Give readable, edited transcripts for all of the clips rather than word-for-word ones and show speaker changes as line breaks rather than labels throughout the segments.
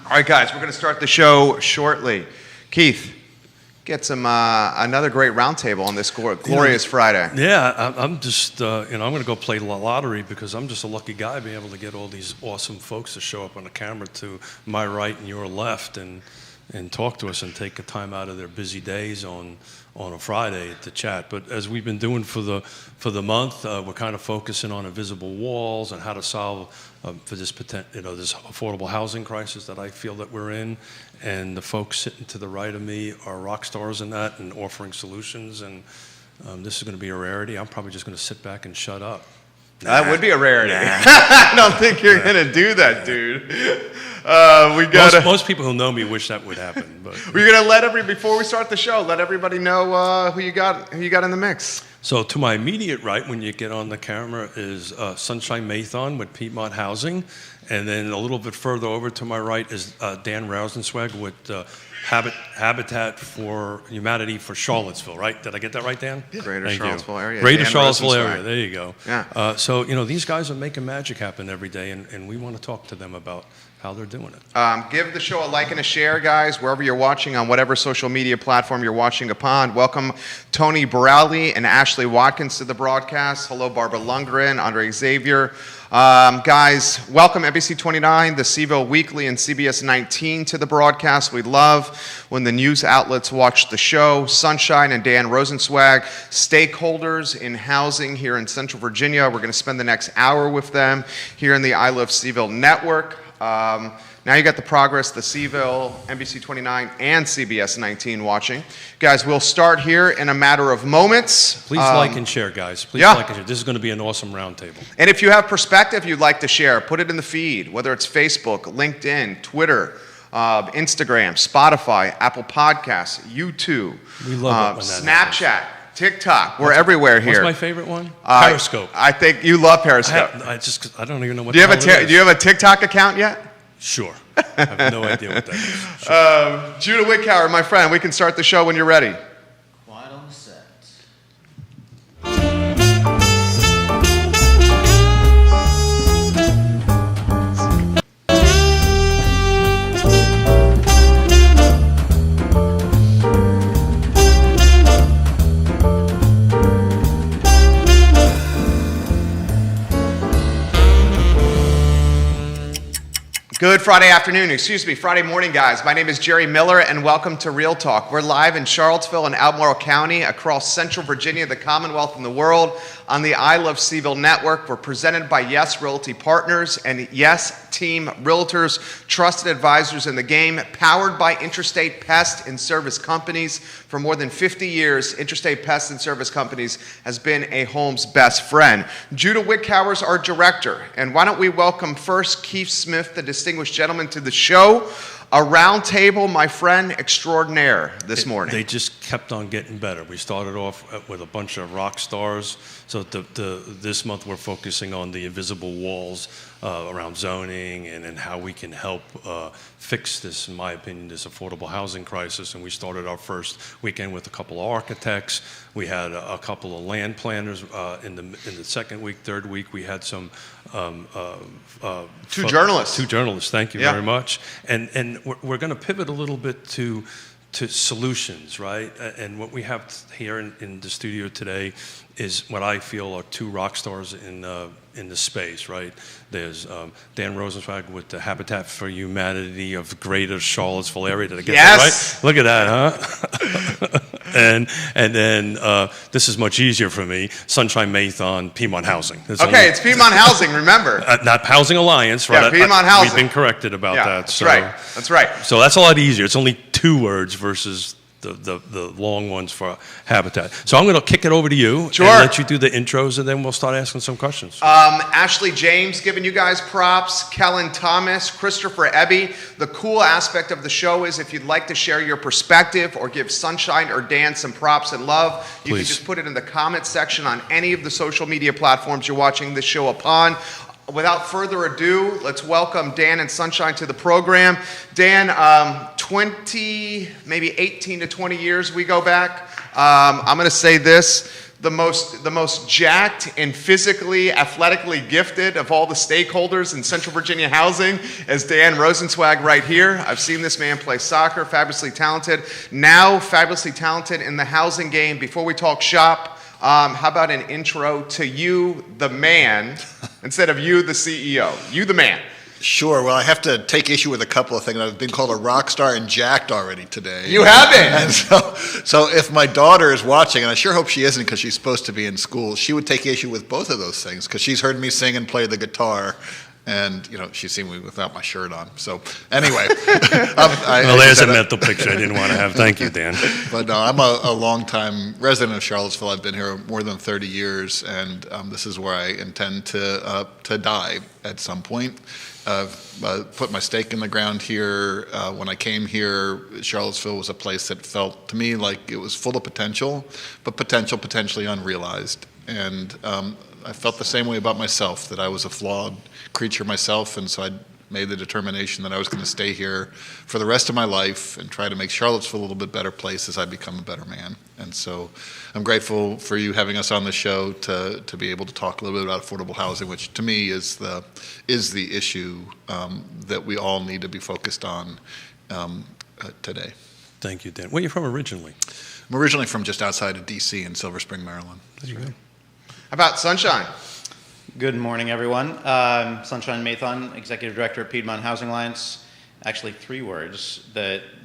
All right, guys, we're going to start the show shortly. Keith, get some another great roundtable on this glorious Friday.
Yeah, I'm just, I'm going to go play the lottery because I'm just a lucky guy being able to get all these awesome folks to show up on the camera to my right and your left and talk to us and take the time out of their busy days on a Friday to chat. But as we've been doing for the month, we're kind of focusing on invisible walls and how to solve for this this affordable housing crisis that I feel that we're in. And the folks sitting to the right of me are rock stars in that and offering solutions. And this is going to be a rarity. I'm probably just going to sit back and shut up.
That would be a rarity. I don't think you're going to do that, dude.
Most people who know me wish that would happen. But
we're going to before we start the show, let everybody know who you got in the mix.
So to my immediate right, when you get on the camera, is Sunshine Mathon with Piedmont Housing. And then a little bit further over to my right is Dan Rosenzweig with Habitat for Humanity for Charlottesville, right? Did I get that right, Dan?
Yeah. Greater Charlottesville area.
Greater Charlottesville area, there you go.
Yeah.
So, these guys are making magic happen every day, and we want to talk to them about how they're doing it.
Give the show a like and a share, guys, wherever you're watching, on whatever social media platform you're watching upon. Welcome Tony Borelli and Ashley Watkins to the broadcast. Hello, Barbara Lundgren, Andre Xavier. Guys, welcome NBC 29, the CVille Weekly, and CBS 19 to the broadcast. We love when the news outlets watch the show. Sunshine and Dan Rosenzweig, stakeholders in housing here in Central Virginia. We're going to spend the next hour with them here in the I Love CVille network. Now you got the progress, the CVille, NBC 29, and CBS 19 watching. Guys, we'll start here in a matter of moments.
Please like and share, guys. Please like and share. This is going to be an awesome roundtable.
And if you have perspective you'd like to share, put it in the feed, whether it's Facebook, LinkedIn, Twitter, Instagram, Spotify, Apple Podcasts, YouTube,
we love it when that
Snapchat. TikTok, we're everywhere here.
What's my favorite one? Periscope.
I think you love Periscope.
I don't even know what.
Do you have a TikTok account yet?
Sure. I have no idea what that is. Sure.
Judah Wickower, my friend, we can start the show when you're ready.
Quiet on the set.
Good Friday morning, guys. My name is Jerry Miller, and welcome to Real Talk. We're live in Charlottesville and Albemarle County, across Central Virginia, the Commonwealth, and the world, on the I Love CVille network. We're presented by Yes Realty Partners and Yes Team Realtors, trusted advisors in the game, powered by Interstate Pest and Service Companies. For more than 50 years, Interstate Pest and Service Companies has been a home's best friend. Judah Wickower is our director, and why don't we welcome first Keith Smith, the distinguished gentleman, to the show. A round table, my friend extraordinaire this morning.
They just kept on getting better. We started off with a bunch of rock stars. So this month we're focusing on the invisible walls around zoning and how we can help fix this, in my opinion, this affordable housing crisis. And we started our first weekend with a couple of architects. We had a couple of land planners in the second week. Third week we had some
two journalists.
Two journalists. Thank you very much. And we're going to pivot a little bit to solutions, right? And what we have here in the studio today is what I feel are two rock stars in the space, right? There's Dan Rosenzweig with the Habitat for Humanity of Greater Charlottesville area. Did I get that right? Look at that, huh? and then this is much easier for me. Sunshine Mathon, Piedmont Housing.
It's Piedmont Housing. Remember,
not Housing Alliance, right?
Yeah, Piedmont Housing.
We've been corrected about that.
That's right. That's right.
So that's a lot easier. It's only 2 words versus the long ones for Habitat. So I'm going to kick it over to you and let you do the intros, and then we'll start asking some questions.
Ashley James giving you guys props, Kellen Thomas, Christopher Ebby. The cool aspect of the show is if you'd like to share your perspective or give Sunshine or Dan some props and love, you can just put it in the comments section on any of the social media platforms you're watching this show upon. Without further ado, let's welcome Dan and Sunshine to the program. Dan, 20, maybe 18 to 20 years we go back. I'm going to say this. the most jacked and physically, athletically gifted of all the stakeholders in Central Virginia housing as Dan Rosenzweig right here. I've seen this man play soccer, fabulously talented. Now fabulously talented in the housing game. Before we talk shop, how about an intro to you, the man, instead of you, the CEO? You, the man.
Sure. Well, I have to take issue with a couple of things. I've been called a rock star and jacked already today.
You have been.
And so if my daughter is watching, and I sure hope she isn't because she's supposed to be in school, she would take issue with both of those things because she's heard me sing and play the guitar. And, she's seen me without my shirt on. So anyway.
Well, there's a mental picture I didn't want to have. Thank you, Dan.
But no, I'm a longtime resident of Charlottesville. I've been here more than 30 years, and this is where I intend to die at some point. I've put my stake in the ground here. When I came here, Charlottesville was a place that felt to me like it was full of potential, but potentially unrealized. And I felt the same way about myself, that I was a flawed creature myself, and so I made the determination that I was going to stay here for the rest of my life and try to make Charlottesville a little bit better place as I become a better man. And so I'm grateful for you having us on the show to be able to talk a little bit about affordable housing, which to me is the issue that we all need to be focused on today.
Thank you, Dan. Where are you from originally?
I'm originally from just outside of D.C. in Silver Spring, Maryland.
There you go.
How about Sunshine?
Good morning, everyone. Sunshine Mathon, Executive Director at Piedmont Housing Alliance. Actually, 3 words.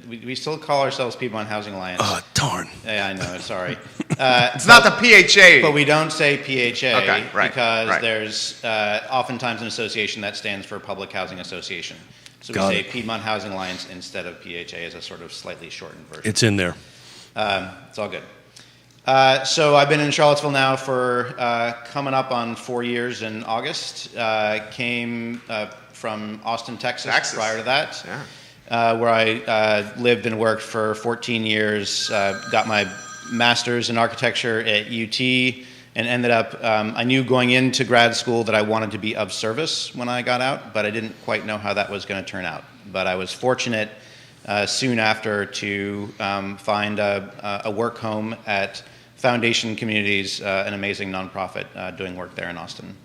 We still call ourselves Piedmont Housing Alliance.
Oh, darn.
Yeah, I know, sorry.
It's not the PHA.
But we don't say PHA
because
there's oftentimes an association that stands for Public Housing Association. So we say Piedmont Housing Alliance instead of PHA as a sort of slightly shortened version.
It's in there.
It's all good. So I've been in Charlottesville now for coming up on 4 years in August. Came from Austin, Texas. Prior to that, where I lived and worked for 14 years. Got my master's in architecture at UT, and ended up, I knew going into grad school that I wanted to be of service when I got out, but I didn't quite know how that was going to turn out. But I was fortunate soon after to find a work home at Foundation Communities, an amazing nonprofit doing work there in Austin,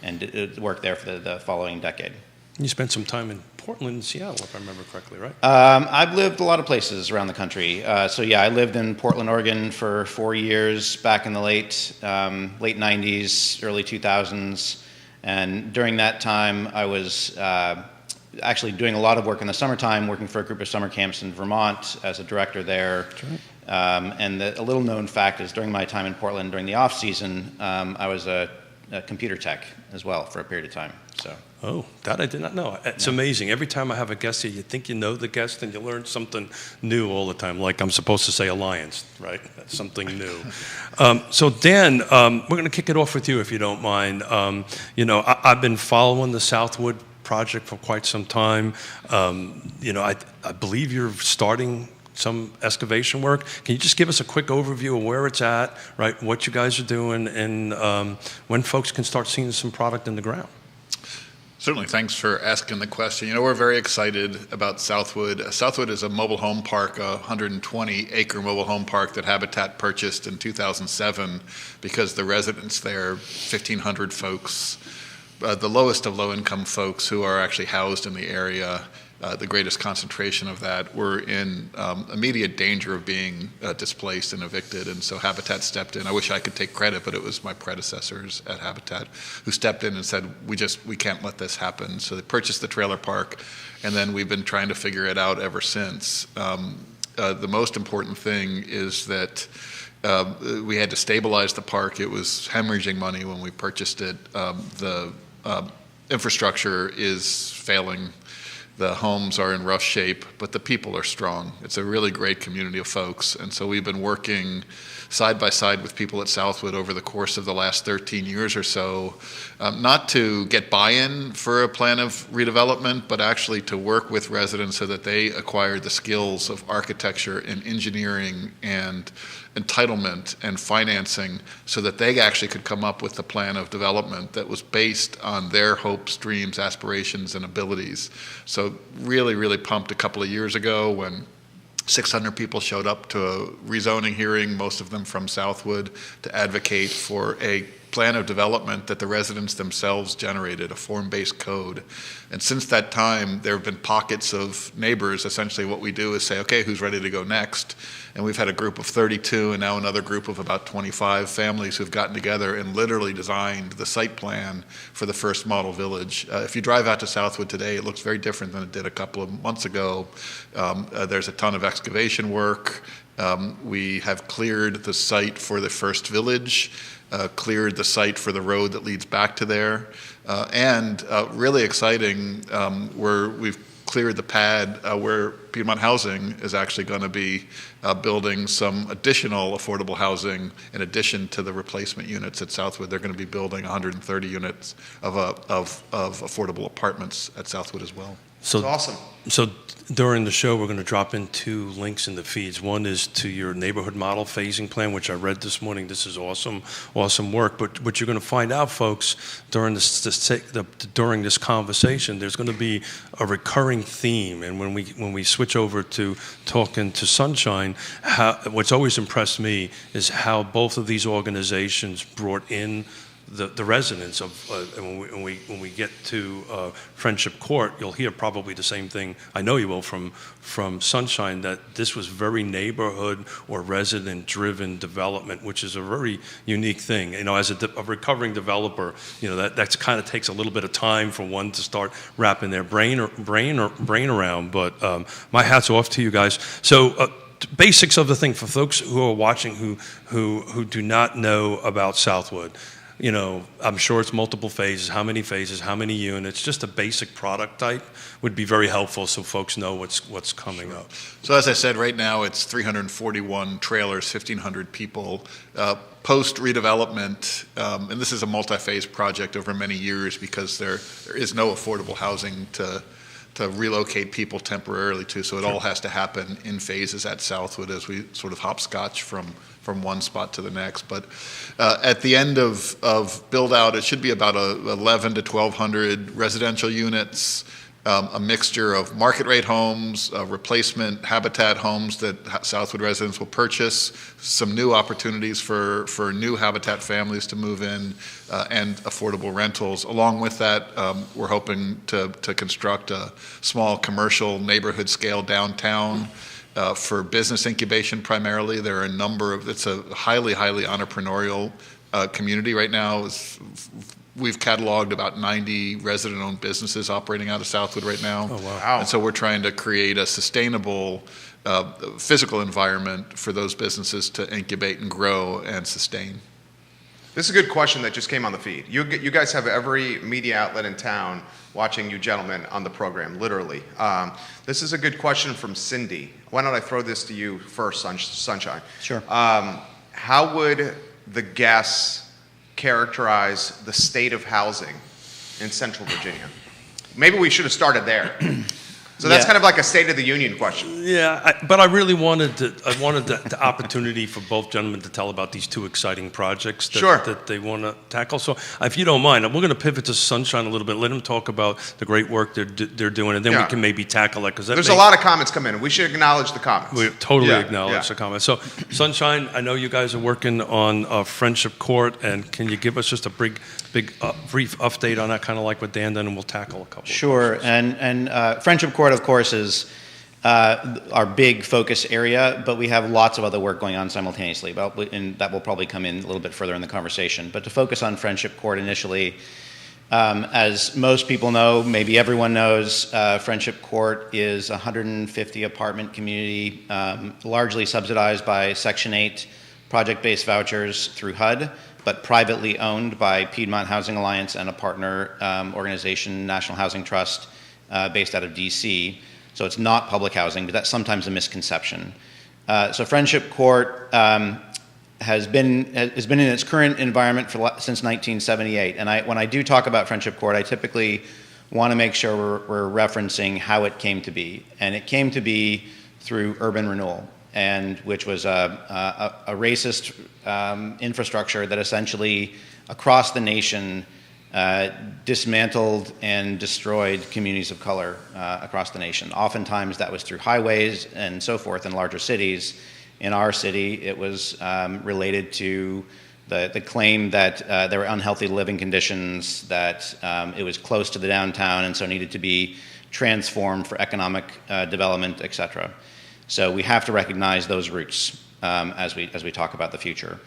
and worked there for the following decade.
You spent some time in Portland and Seattle, if I remember correctly, right?
I've lived a lot of places around the country. I lived in Portland, Oregon for 4 years back in the late 90s, early 2000s. And during that time, I was actually doing a lot of work in the summertime, working for a group of summer camps in Vermont as a director there. And a little known fact is during my time in Portland, during the off season, I was a computer tech as well for a period of time. So.
Oh, that I did not know. It's amazing. Every time I have a guest here, you think you know the guest and you learn something new all the time. Like I'm supposed to say Alliance, right? That's something new. So Dan, we're going to kick it off with you if you don't mind. I've been following the Southwood project for quite some time. I believe you're starting some excavation work. Can you just give us a quick overview of where it's at, right? What you guys are doing, and when folks can start seeing some product in the ground?
Certainly, thanks for asking the question. We're very excited about Southwood. Southwood is a mobile home park, a 120-acre mobile home park that Habitat purchased in 2007 because the residents there, 1,500 folks, the lowest of low-income folks who are actually housed in the area, the greatest concentration of that, were in immediate danger of being displaced and evicted, and so Habitat stepped in. I wish I could take credit, but it was my predecessors at Habitat who stepped in and said, we can't let this happen. So they purchased the trailer park, and then we've been trying to figure it out ever since. The most important thing is that we had to stabilize the park. It was hemorrhaging money when we purchased it. The infrastructure is failing. The homes are in rough shape, but the people are strong. It's a really great community of folks, and so we've been working side by side with people at Southwood over the course of the last 13 years or so, not to get buy-in for a plan of redevelopment, but actually to work with residents so that they acquire the skills of architecture and engineering and entitlement and financing so that they actually could come up with a plan of development that was based on their hopes, dreams, aspirations, and abilities. So really, really pumped a couple of years ago when 600 people showed up to a rezoning hearing, most of them from Southwood, to advocate for a plan of development that the residents themselves generated, a form-based code. And since that time, there have been pockets of neighbors. Essentially what we do is say, okay, who's ready to go next? And we've had a group of 32 and now another group of about 25 families who've gotten together and literally designed the site plan for the first model village. If you drive out to Southwood today, it looks very different than it did a couple of months ago. There's a ton of excavation work. We have cleared the site for the first village, cleared the site for the road that leads back to there, and really exciting, we've cleared the pad where Piedmont Housing is actually going to be building some additional affordable housing in addition to the replacement units at Southwood. They're going to be building 130 units of affordable apartments at Southwood as well.
So
That's awesome.
So during the show, we're going to drop in 2 links in the feeds. One is to your neighborhood model phasing plan, which I read this morning. This is awesome work. But what you're going to find out, folks, during during this conversation, there's going to be a recurring theme. And when we switch over to talking to Sunshine, what's always impressed me is how both of these organizations brought in the residents of when we get to Friendship Court, you'll hear probably the same thing. I know you will from Sunshine, that this was very neighborhood or resident-driven development, which is a very unique thing. You know, as a recovering developer, you know that kind of takes a little bit of time for one to start wrapping their brain around. But my hat's off to you guys. So. Basics of the thing for folks who are watching who do not know about Southwood. You know, I'm sure it's multiple phases, how many units, just a basic product type would be very helpful so folks know what's coming up.
So as I said, right now it's 341 trailers, 1,500 people. Post redevelopment, and this is a multi-phase project over many years because there is no affordable housing to relocate people temporarily to, so it all has to happen in phases at Southwood as we sort of hopscotch from one spot to the next. But at the end of build out, it should be about 11 to 1,200 residential units, a mixture of market rate homes, replacement habitat homes that Southwood residents will purchase, some new opportunities for new habitat families to move in, and affordable rentals. Along with that, we're hoping to construct a small commercial neighborhood scale downtown for business incubation primarily. There are a number of, it's a highly entrepreneurial community right now. We've cataloged about 90 resident-owned businesses operating out of Southwood right now.
Oh, wow.
And so we're trying to create a sustainable physical environment for those businesses to incubate and grow and sustain.
This is a good question that just came on the feed. You guys have every media outlet in town watching you gentlemen on the program, literally. This is a good question from Cindy. Why don't I throw this to you first, Sunshine?
Sure.
How would the guests characterize the state of housing in Central Virginia? Maybe we should have started there. So that's kind of like a State of the Union question.
Yeah, but I really wanted the opportunity for both gentlemen to tell about these 2 exciting projects that they want to tackle. So if you don't mind, we're going to pivot to Sunshine a little bit. Let them talk about the great work they're doing, and then we can maybe tackle it. Because
there's a lot of comments come in. We should acknowledge the comments.
We totally acknowledge the comments. So Sunshine, I know you guys are working on Friendship Court, and can you give us just a brief update on that, kind of like what Dan done, and we'll tackle a couple.
Sure, and Friendship Court, of course, is our big focus area, but we have lots of other work going on simultaneously, and that will probably come in a little bit further in the conversation. But to focus on Friendship Court initially, as most people know, maybe everyone knows, Friendship Court is a 150 apartment community, largely subsidized by Section 8 project-based vouchers through HUD, but privately owned by Piedmont Housing Alliance and a partner organization, National Housing Trust, based out of DC. So it's not public housing, but that's sometimes a misconception. So Friendship Court has been in its current environment since 1978. And when I do talk about Friendship Court, I typically want to make sure we're referencing how it came to be. And it came to be through urban renewal, which was a racist infrastructure that essentially across the nation dismantled and destroyed communities of color across the nation. Oftentimes that was through highways and so forth in larger cities. In our city, it was related to the claim that there were unhealthy living conditions, that it was close to the downtown and so needed to be transformed for economic development, et cetera. So we have to recognize those roots as we talk about the future.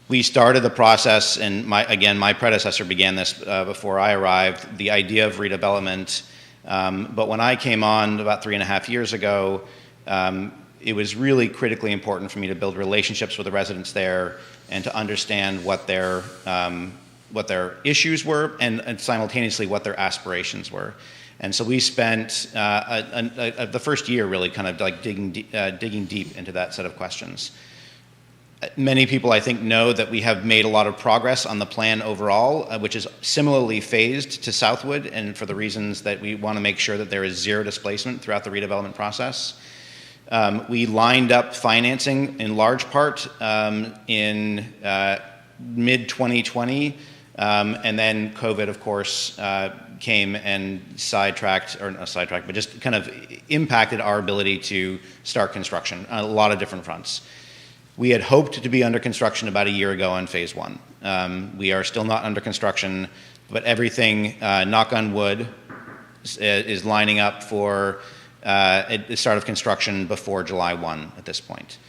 We started the process, and my predecessor began this before I arrived, the idea of redevelopment. But when I came on about 3.5 years ago, it was really critically important for me to build relationships with the residents there and to understand what their issues were and simultaneously what their aspirations were. And so we spent the first year really kind of like digging deep into that set of questions. Many people, I think, know that we have made a lot of progress on the plan overall, which is similarly phased to Southwood, and for the reasons that we want to make sure that there is zero displacement throughout the redevelopment process. We lined up financing in large part in mid-2020, and then COVID, of course, came and but just kind of impacted our ability to start construction on a lot of different fronts. We had hoped to be under construction about a year ago on phase one. We are still not under construction, but everything, knock on wood, is lining up for the start of construction before July 1 at this point.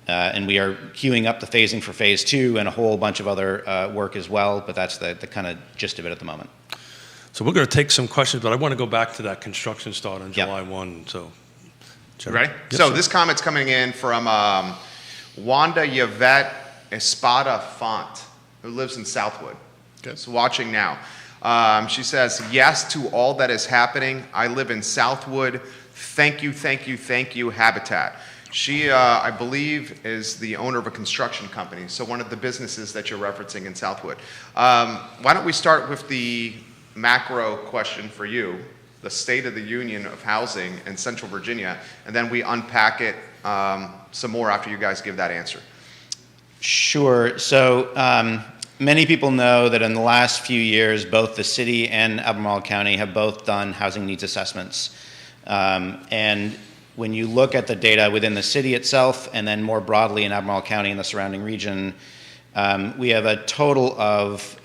And we are queuing up the phasing for phase two and a whole bunch of other work as well, but that's the kind of gist of it at the moment.
So we're going to take some questions, but I want to go back to that construction start on July 1. So, Jerry.
Ready?
Yes,
So
sir.
this comment's coming in from Wanda Yvette Espada Font, who lives in Southwood.
Okay.
So watching now. She says, yes to all that is happening. I live in Southwood. Thank you, thank you, thank you, Habitat. She, I believe, is the owner of a construction company, so one of the businesses that you're referencing in Southwood. Why don't we start with the macro question for you, the state of the union of housing in Central Virginia, and then we unpack it some more after you guys give that answer.
Sure. So many people know that in the last few years, both the city and Albemarle County have both done housing needs assessments. And when you look at the data within the city itself and then more broadly in Albemarle County and the surrounding region, we have a total of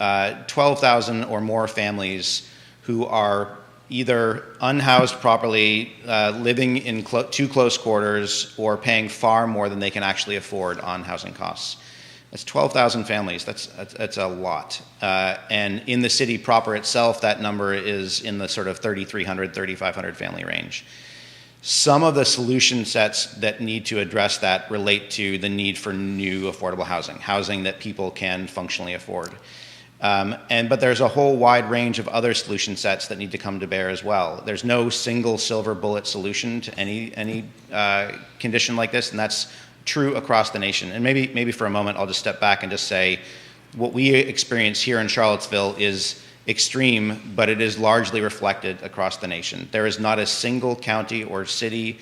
12,000 or more families who are either unhoused properly, living in too close quarters, or paying far more than they can actually afford on housing costs. That's 12,000 families. That's a lot. And in the city proper itself, that number is in the sort of 3,300, 3,500 family range. Some of the solution sets that need to address that relate to the need for new affordable housing that people can functionally afford. But there's a whole wide range of other solution sets that need to come to bear as well. There's no single silver bullet solution to any condition like this, and that's true across the nation. And maybe for a moment I'll just step back and just say what we experience here in Charlottesville is extreme, but it is largely reflected across the nation. There is not a single county or city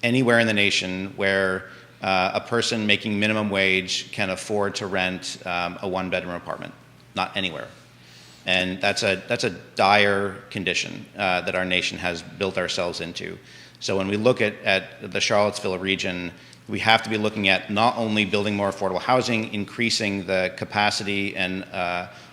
anywhere in the nation where a person making minimum wage can afford to rent a one-bedroom apartment. Not anywhere. And that's a dire condition that our nation has built ourselves into. So when we look at the Charlottesville region, we have to be looking at not only building more affordable housing, increasing the capacity and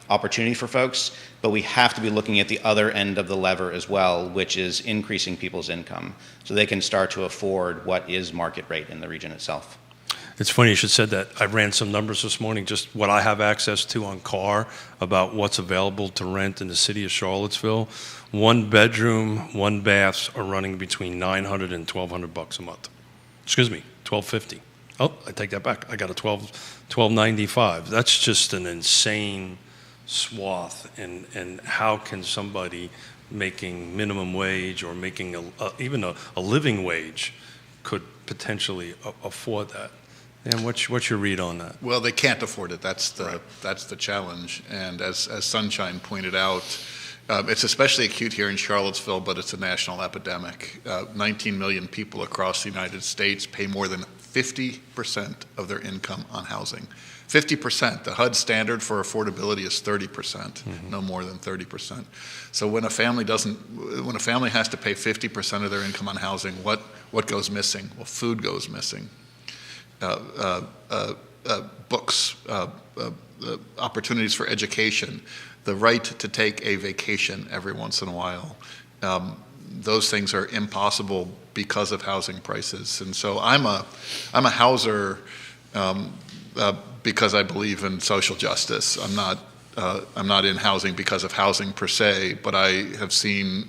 opportunity for folks, but we have to be looking at the other end of the lever as well, which is increasing people's income so they can start to afford what is market rate in the region itself.
It's funny you should said that. I ran some numbers this morning, just what I have access to on CAR about what's available to rent in the city of Charlottesville. One bedroom, one baths are running between $900 and $1,200 a month. Excuse me, $1,250. Oh, I take that back. I got a $1,295. That's just an insane swath. And how can somebody making minimum wage or making even a living wage could potentially afford that? And what's your read on that?
Well, they can't afford it. That's the challenge. And as Sunshine pointed out, it's especially acute here in Charlottesville, but it's a national epidemic. 19 million people across the United States pay more than 50% of their income on housing. 50%. The HUD standard for affordability is 30%, no more than 30%. So when a family has to pay 50% of their income on housing, what goes missing? Well, food goes missing. Books, opportunities for education, the right to take a vacation every once in a while. Those things are impossible because of housing prices. And so I'm a houser because I believe in social justice. I'm not in housing because of housing per se, but I have seen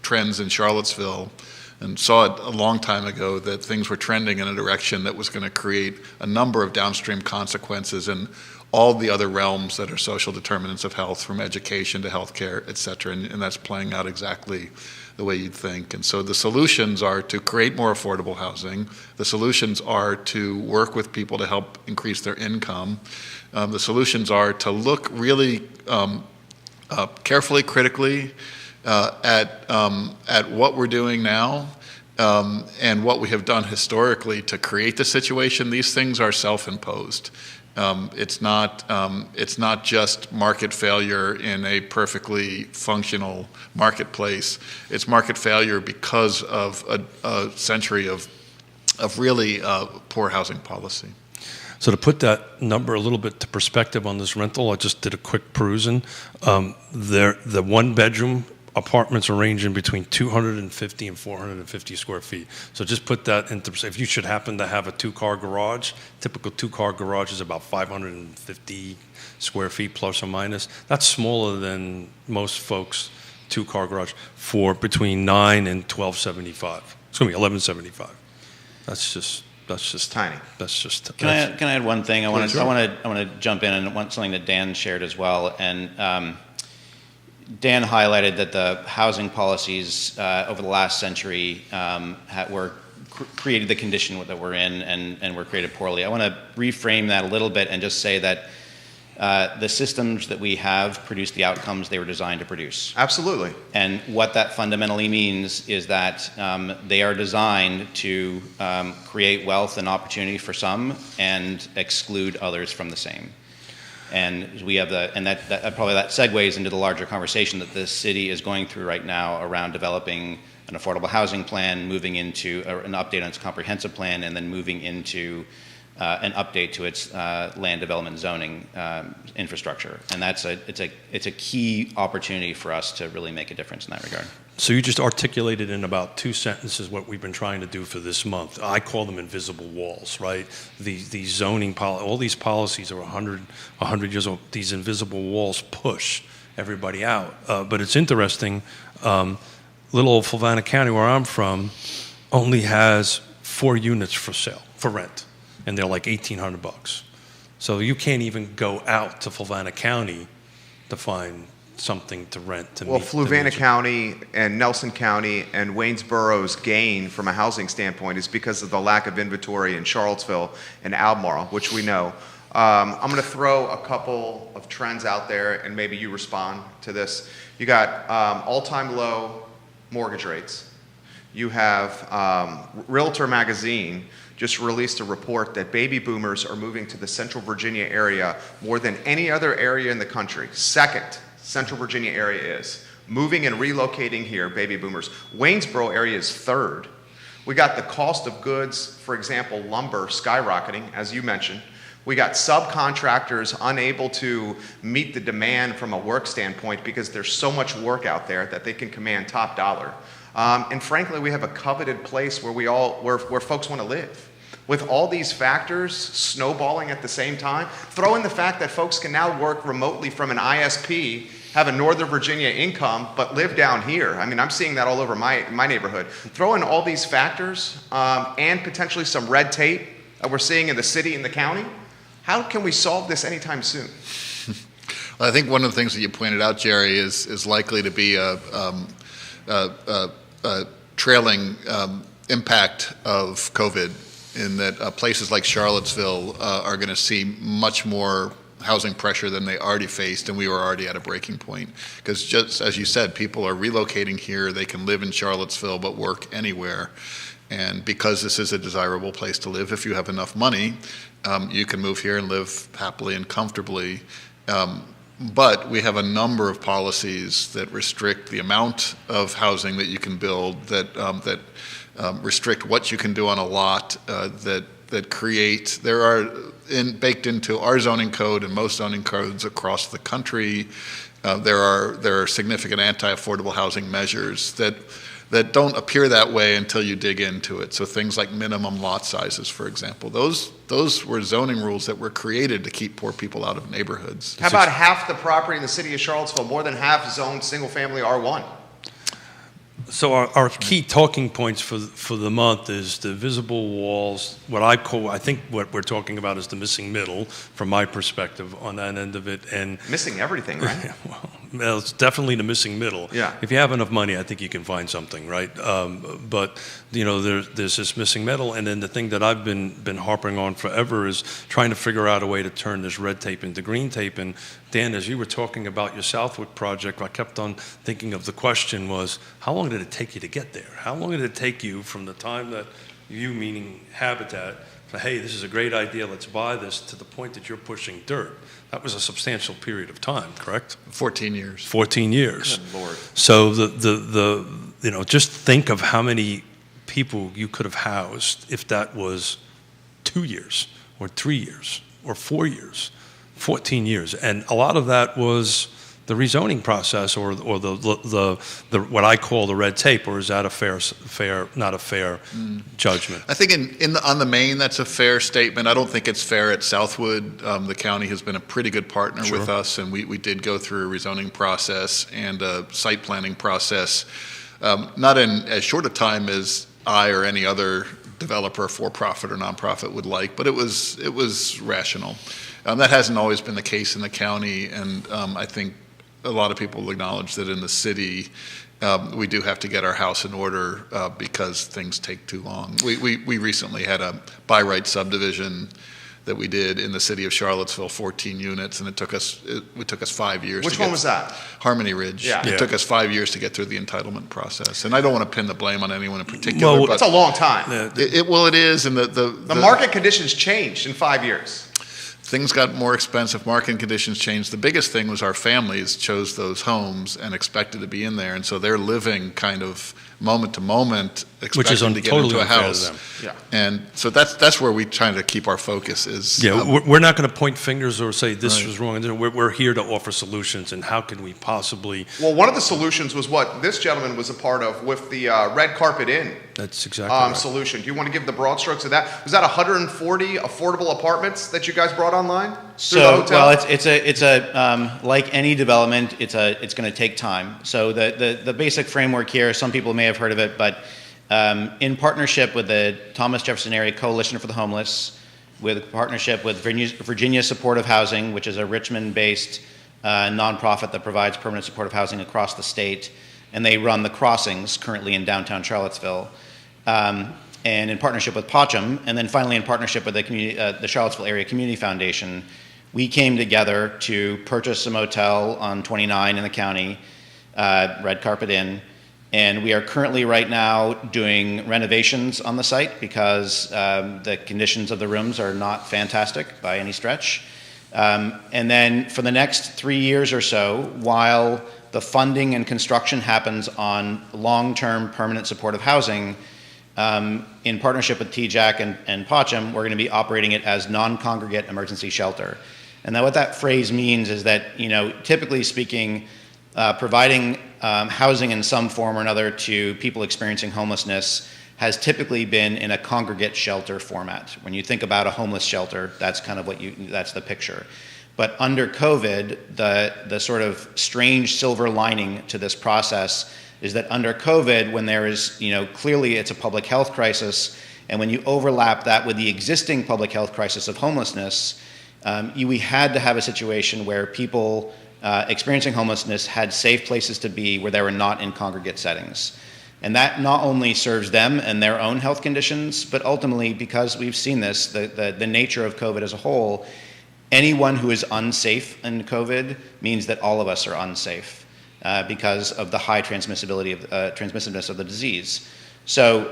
trends in Charlottesville and saw it a long time ago that things were trending in a direction that was going to create a number of downstream consequences in all the other realms that are social determinants of health, from education to healthcare, et cetera, and that's playing out exactly the way you'd think. And so the solutions are to create more affordable housing. The solutions are to work with people to help increase their income. The solutions are to look really carefully, critically at what we're doing now and what we have done historically to create the situation. These things are self-imposed. It's not just market failure in a perfectly functional marketplace. It's market failure because of a century of really poor housing policy.
So to put that number a little bit to perspective on this rental, I just did a quick perusing. The one-bedroom apartments are ranging between 250 and 450 square feet. So just put that into, if you should happen to have a two-car garage, typical two-car garage is about 550 square feet plus or minus. That's smaller than most folks' two-car garage for between 9 and 1275. It's going to be 1175. That's just
tiny.
That's just.
Can I add one thing? I want to jump in and want something that Dan shared as well. And Dan highlighted that the housing policies over the last century created the condition that we're in and were created poorly. I want to reframe that a little bit and just say that the systems that we have produce the outcomes they were designed to produce.
Absolutely.
And what that fundamentally means is that they are designed to create wealth and opportunity for some and exclude others from the same. And we have that probably that segues into the larger conversation that this city is going through right now around developing an affordable housing plan, moving into an update on its comprehensive plan, and then moving into an update to its land development zoning infrastructure. And it's a key opportunity for us to really make a difference in that regard.
So you just articulated in about 2 sentences what we've been trying to do for this month. I call them invisible walls, right? The zoning all these policies are 100 years old. These invisible walls push everybody out. But it's interesting. Little old Fluvanna County, where I'm from, only has 4 units for sale for rent, and they're like $1,800. So you can't even go out to Fluvanna County to find something to rent to
well,
meet
Fluvanna County and Nelson County and Waynesboro's gain from a housing standpoint is because of the lack of inventory in Charlottesville and Albemarle, which we know. I'm going to throw a couple of trends out there, and maybe you respond to this. You got all-time low mortgage rates. You have Realtor Magazine just released a report that baby boomers are moving to the Central Virginia area more than any other area in the country. Second, Central Virginia area is moving and relocating here, baby boomers. Waynesboro area is third. We got the cost of goods, for example, lumber skyrocketing, as you mentioned. We got subcontractors unable to meet the demand from a work standpoint because there's so much work out there that they can command top dollar. And frankly, we have a coveted place where folks want to live. With all these factors snowballing at the same time, throw in the fact that folks can now work remotely from an ISP, have a Northern Virginia income, but live down here. I mean, I'm seeing that all over my neighborhood. Throw in all these factors and potentially some red tape that we're seeing in the city and the county. How can we solve this anytime soon?
Well, I think one of the things that you pointed out, Jerry, is likely to be a trailing impact of COVID, in that places like Charlottesville are going to see much more housing pressure than they already faced, and we were already at a breaking point. Because just as you said, people are relocating here. They can live in Charlottesville but work anywhere. And because this is a desirable place to live, if you have enough money, you can move here and live happily and comfortably. But we have a number of policies that restrict the amount of housing that you can build, that restrict what you can do on a lot, baked into our zoning code and most zoning codes across the country. There are significant anti-affordable housing measures that don't appear that way until you dig into it. So things like minimum lot sizes, for example, those were zoning rules that were created to keep poor people out of neighborhoods.
How about half the property in the city of Charlottesville, more than half zoned single-family R1?
So our key talking points for the month is the visible walls. I think what we're talking about is the missing middle, from my perspective, on that end of it. And
Missing everything, right?
well, it's definitely the missing middle.
Yeah.
If you have enough money, I think you can find something, right? But there's this missing middle, and then the thing that I've been harping on forever is trying to figure out a way to turn this red tape into green tape. And Dan, as you were talking about your Southwick project, I kept on thinking of the question was, how long did it take you to get there? How long did it take you from the time that you, meaning Habitat, say, hey, this is a great idea, let's buy this, to the point that you're pushing dirt? That was a substantial period of time, correct?
14 years.
14 years.
Good Lord.
So just think of how many people you could have housed if that was 2 years or 3 years or 4 years, 14 years. And a lot of that was the rezoning process or the what I call the red tape, or is that not a fair judgment?
I think on the main, that's a fair statement. I don't think it's fair at Southwood. The county has been a pretty good partner with us, and we did go through a rezoning process and a site planning process, not in as short a time as I or any other developer, for-profit or nonprofit, would like, but it was rational. That hasn't always been the case in the county, and I think a lot of people will acknowledge that in the city, we do have to get our house in order because things take too long. We recently had a by right subdivision that we did in the city of Charlottesville, 14 units, and it took us 5 years.
Which one was that?
Harmony Ridge.
Yeah.
It took us 5 years to get through the entitlement process, and I don't want to pin the blame on anyone in particular.
Well,
but
That's a long time.
it is, and
The market conditions changed in 5 years.
things got more expensive, market conditions changed. The biggest thing was our families chose those homes and expected to be in there, and so they're living kind of moment to moment,
Which is
expecting to get
totally
into a
unfair to
house.
them.
Yeah.
And so that's where we try to keep our focus is.
We're not going to point fingers or say this
Right.
was wrong. We're here to offer solutions, and how can we possibly?
Well, one of the solutions was what this gentleman was a part of with the Red Carpet Inn
That's exactly right.
solution. Do you want to give the broad strokes of that? Was that 140 affordable apartments that you guys brought online through the
So,
hotel?
well, it's a like any development, it's going to take time. So the basic framework here, some people may have heard of it, but in partnership with the Thomas Jefferson Area Coalition for the Homeless, with partnership with Virginia Supportive Housing, which is a Richmond-based nonprofit that provides permanent supportive housing across the state, and they run the Crossings currently in downtown Charlottesville. And in partnership with Pochem, and then finally in partnership with the Charlottesville Area Community Foundation, we came together to purchase a motel on 29 in the county, Red Carpet Inn, and we are currently right now doing renovations on the site because the conditions of the rooms are not fantastic by any stretch. And then for the next 3 years or so, while the funding and construction happens on long-term permanent supportive housing, in partnership with TJAC and Pochem, we're going to be operating it as non-congregate emergency shelter. And what that phrase means is that, typically speaking, providing housing in some form or another to people experiencing homelessness has typically been in a congregate shelter format. When you think about a homeless shelter, that's kind of that's the picture. But under COVID, the sort of strange silver lining to this process is that under COVID, when there is, clearly it's a public health crisis, and when you overlap that with the existing public health crisis of homelessness, we had to have a situation where people experiencing homelessness had safe places to be where they were not in congregate settings. And that not only serves them and their own health conditions, but ultimately, because we've seen this, the nature of COVID as a whole, anyone who is unsafe in COVID means that all of us are unsafe because of the high transmissibility of transmissiveness of the disease. So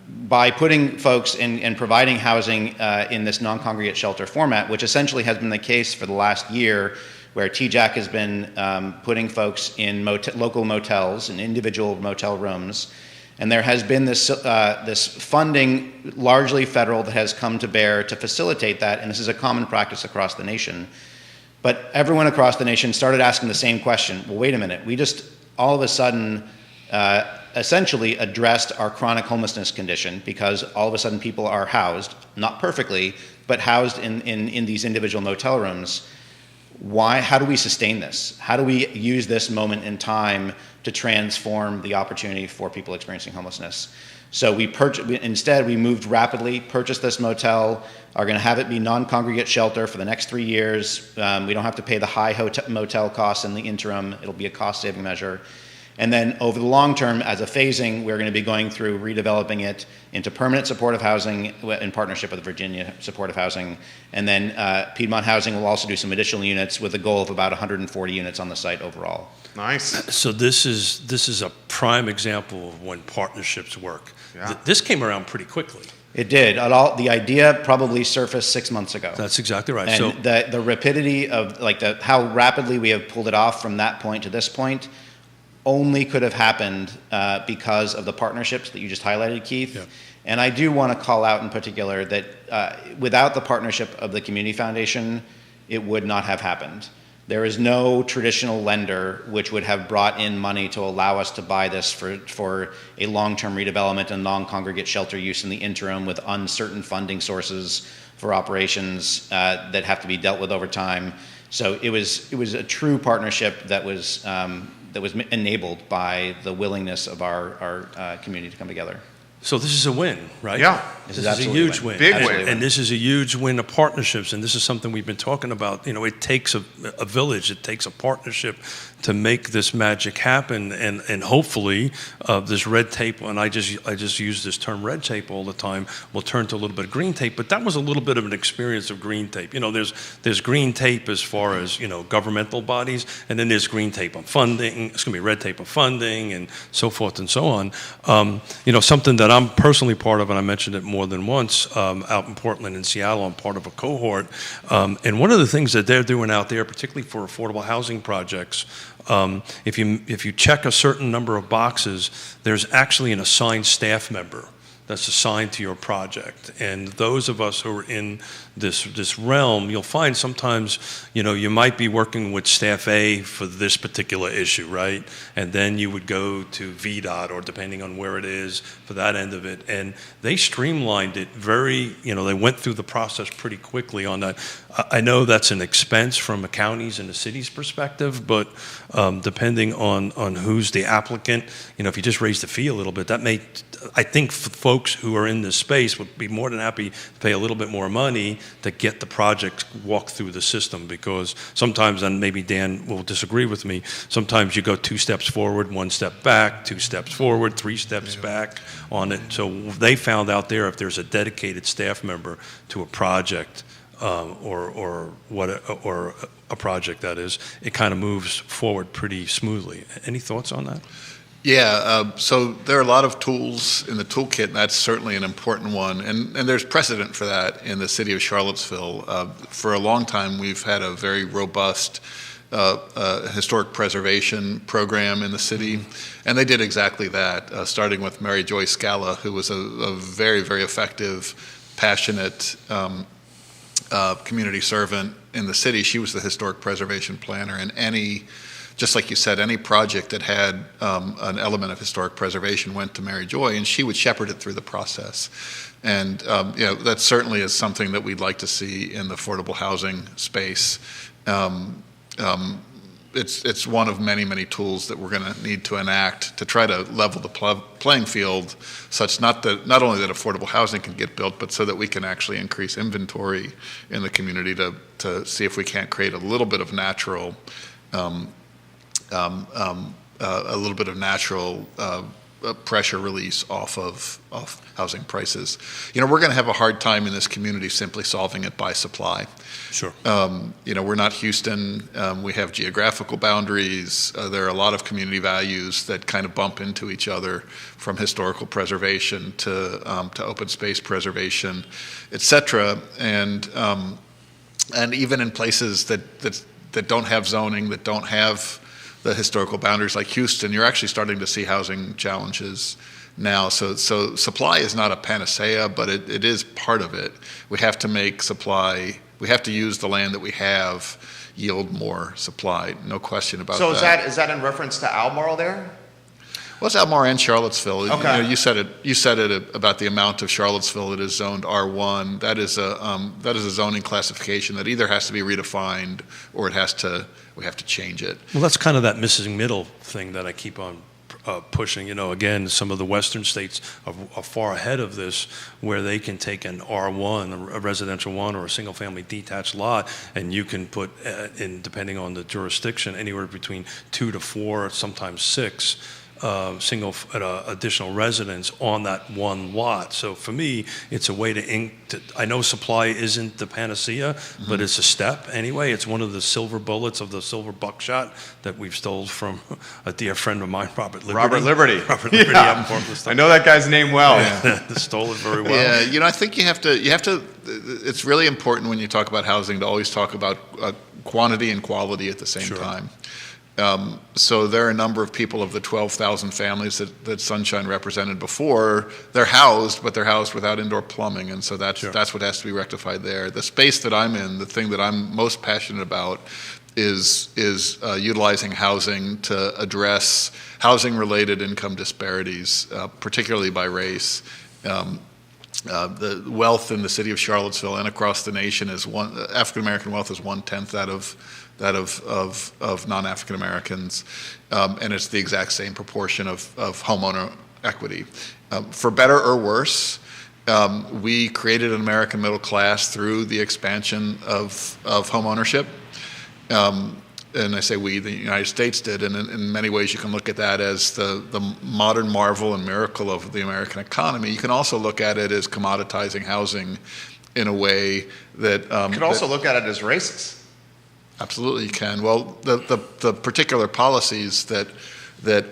by putting folks in and providing housing in this non-congregate shelter format, which essentially has been the case for the last year, where TJAC has been putting folks in local motels, in individual motel rooms, and there has been this funding, largely federal, that has come to bear to facilitate that, and this is a common practice across the nation. But everyone across the nation started asking the same question. Well, wait a minute, we just all of a sudden essentially addressed our chronic homelessness condition, because all of a sudden people are housed, not perfectly, but housed in these individual motel rooms. Why? How do we sustain this? How do we use this moment in time to transform the opportunity for people experiencing homelessness? So instead we moved rapidly, purchased this motel, are going to have it be non-congregate shelter for the next 3 years. We don't have to pay the high motel costs in the interim. It'll be a cost-saving measure. And then over the long term, as a phasing, we're going to be going through redeveloping it into permanent supportive housing in partnership with Virginia Supportive Housing. And then Piedmont Housing will also do some additional units with a goal of about 140 units on the site overall.
Nice.
So this is a prime example of when partnerships work.
Yeah.
This came around pretty quickly.
It did. The idea probably surfaced 6 months ago.
That's exactly right.
And
So
the rapidity of how rapidly we have pulled it off from that point to this point only could have happened because of the partnerships that you just highlighted, Keith.
Yeah.
And I do want to call out in particular that without the partnership of the Community Foundation, it would not have happened. There is no traditional lender which would have brought in money to allow us to buy this for a long-term redevelopment and non-congregate shelter use in the interim, with uncertain funding sources for operations that have to be dealt with over time. So it was a true partnership that was enabled by the willingness of our community to come together.
So this is a win, right?
Yeah.
This is a
absolutely
huge win.
Big
And-
win.
And this is a huge win of partnerships, and this is something we've been talking about. It takes a village, it takes a partnership to make this magic happen, and hopefully this red tape, and I just use this term red tape all the time, will turn to a little bit of green tape, but that was a little bit of an experience of green tape. There's green tape as far as, governmental bodies, and then there's green tape on funding, red tape on funding, and so forth and so on. Something that I'm personally part of, and I mentioned it more than once, out in Portland and Seattle, I'm part of a cohort, and one of the things that they're doing out there, particularly for affordable housing projects, if you check a certain number of boxes, there's actually an assigned staff member that's assigned to your project. And those of us who are in this realm, you'll find sometimes, you might be working with staff A for this particular issue, right? And then you would go to VDOT, or depending on where it is, for that end of it. And they streamlined it they went through the process pretty quickly on that. I know that's an expense from a county's and the city's perspective, but depending on who's the applicant, if you just raise the fee a little bit, I think folks who are in this space would be more than happy to pay a little bit more money to get the project walked through the system, because sometimes, and maybe Dan will disagree with me, sometimes you go 2 steps forward, 1 step back, 2 steps forward, 3 steps back on it. So they found out there, if there's a dedicated staff member to a project, or a project that is, it kind of moves forward pretty smoothly. Any thoughts on that?
Yeah, so there are a lot of tools in the toolkit, and that's certainly an important one. And there's precedent for that in the city of Charlottesville. For a long time, we've had a very robust historic preservation program in the city, and they did exactly that, starting with Mary Joy Scala, who was a very, very effective, passionate community servant in the city. She was the historic preservation planner, and just like you said, any project that had an element of historic preservation went to Mary Joy, and she would shepherd it through the process. And that certainly is something that we'd like to see in the affordable housing space. It's one of many, many tools that we're going to need to enact to try to level the playing field, such not only that affordable housing can get built, but so that we can actually increase inventory in the community to see if we can't create a little bit of natural pressure release off of housing prices. We're going to have a hard time in this community simply solving it by supply.
Sure.
We're not Houston. We have geographical boundaries. There are a lot of community values that kind of bump into each other, from historical preservation to open space preservation, et cetera. And even in places that don't have zoning, that don't have the historical boundaries like Houston, you're actually starting to see housing challenges now. So supply is not a panacea, but it is part of it. We have to make supply, we have to use the land that we have, yield more supply, no question about that.
So is that in reference to Albemarle there?
Well, it's Albemarle and Charlottesville.
Okay.
You said it about the amount of Charlottesville that is zoned R1. That is a zoning classification that either has to be redefined or we have to change it.
Well, that's kind of that missing middle thing that I keep on pushing. Again, some of the western states are far ahead of this, where they can take an R1, a residential one, or a single-family detached lot, and you can put in, depending on the jurisdiction, anywhere between 2 to 4, sometimes 6. Single additional residents on that one lot. So for me, it's a way to I know supply isn't the panacea, but it's a step anyway. It's one of the silver bullets of the silver buckshot that we've stole from a dear friend of mine, Robert Liberty.
Robert Liberty.
Yeah. Out in Portland.
I know that guy's name well.
Yeah. Stole it very well.
Yeah, I think you have to. It's really important when you talk about housing to always talk about quantity and quality at the same time. So there are a number of people of the 12,000 families that Sunshine represented before. They're housed, but they're housed without indoor plumbing, and so that's what has to be rectified there. The space that I'm in, the thing that I'm most passionate about, is utilizing housing to address housing-related income disparities, particularly by race. The wealth in the city of Charlottesville and across the nation African American wealth is 1/10 that of non-African Americans, and it's the exact same proportion of homeowner equity. For better or worse, we created an American middle class through the expansion of homeownership. And I say we, the United States did, and in many ways you can look at that as the modern marvel and miracle of the American economy. You can also look at it as commoditizing housing in a way that...
you could also look at it as racist.
Absolutely you can. Well, the particular policies that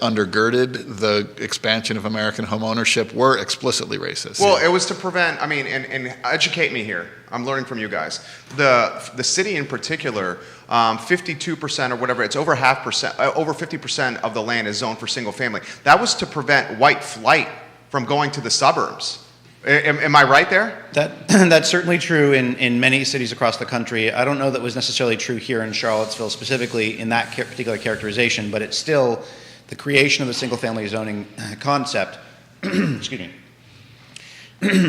undergirded the expansion of American homeownership were explicitly racist.
Well, it was to prevent, and educate me here. I'm learning from you guys. The city in particular, 52% or whatever, it's over 50% of the land is zoned for single family. That was to prevent white flight from going to the suburbs. Am I right there?
That's certainly true in many cities across the country. I don't know that was necessarily true here in Charlottesville specifically in that particular characterization, but it's still the creation of the single-family zoning concept, excuse me,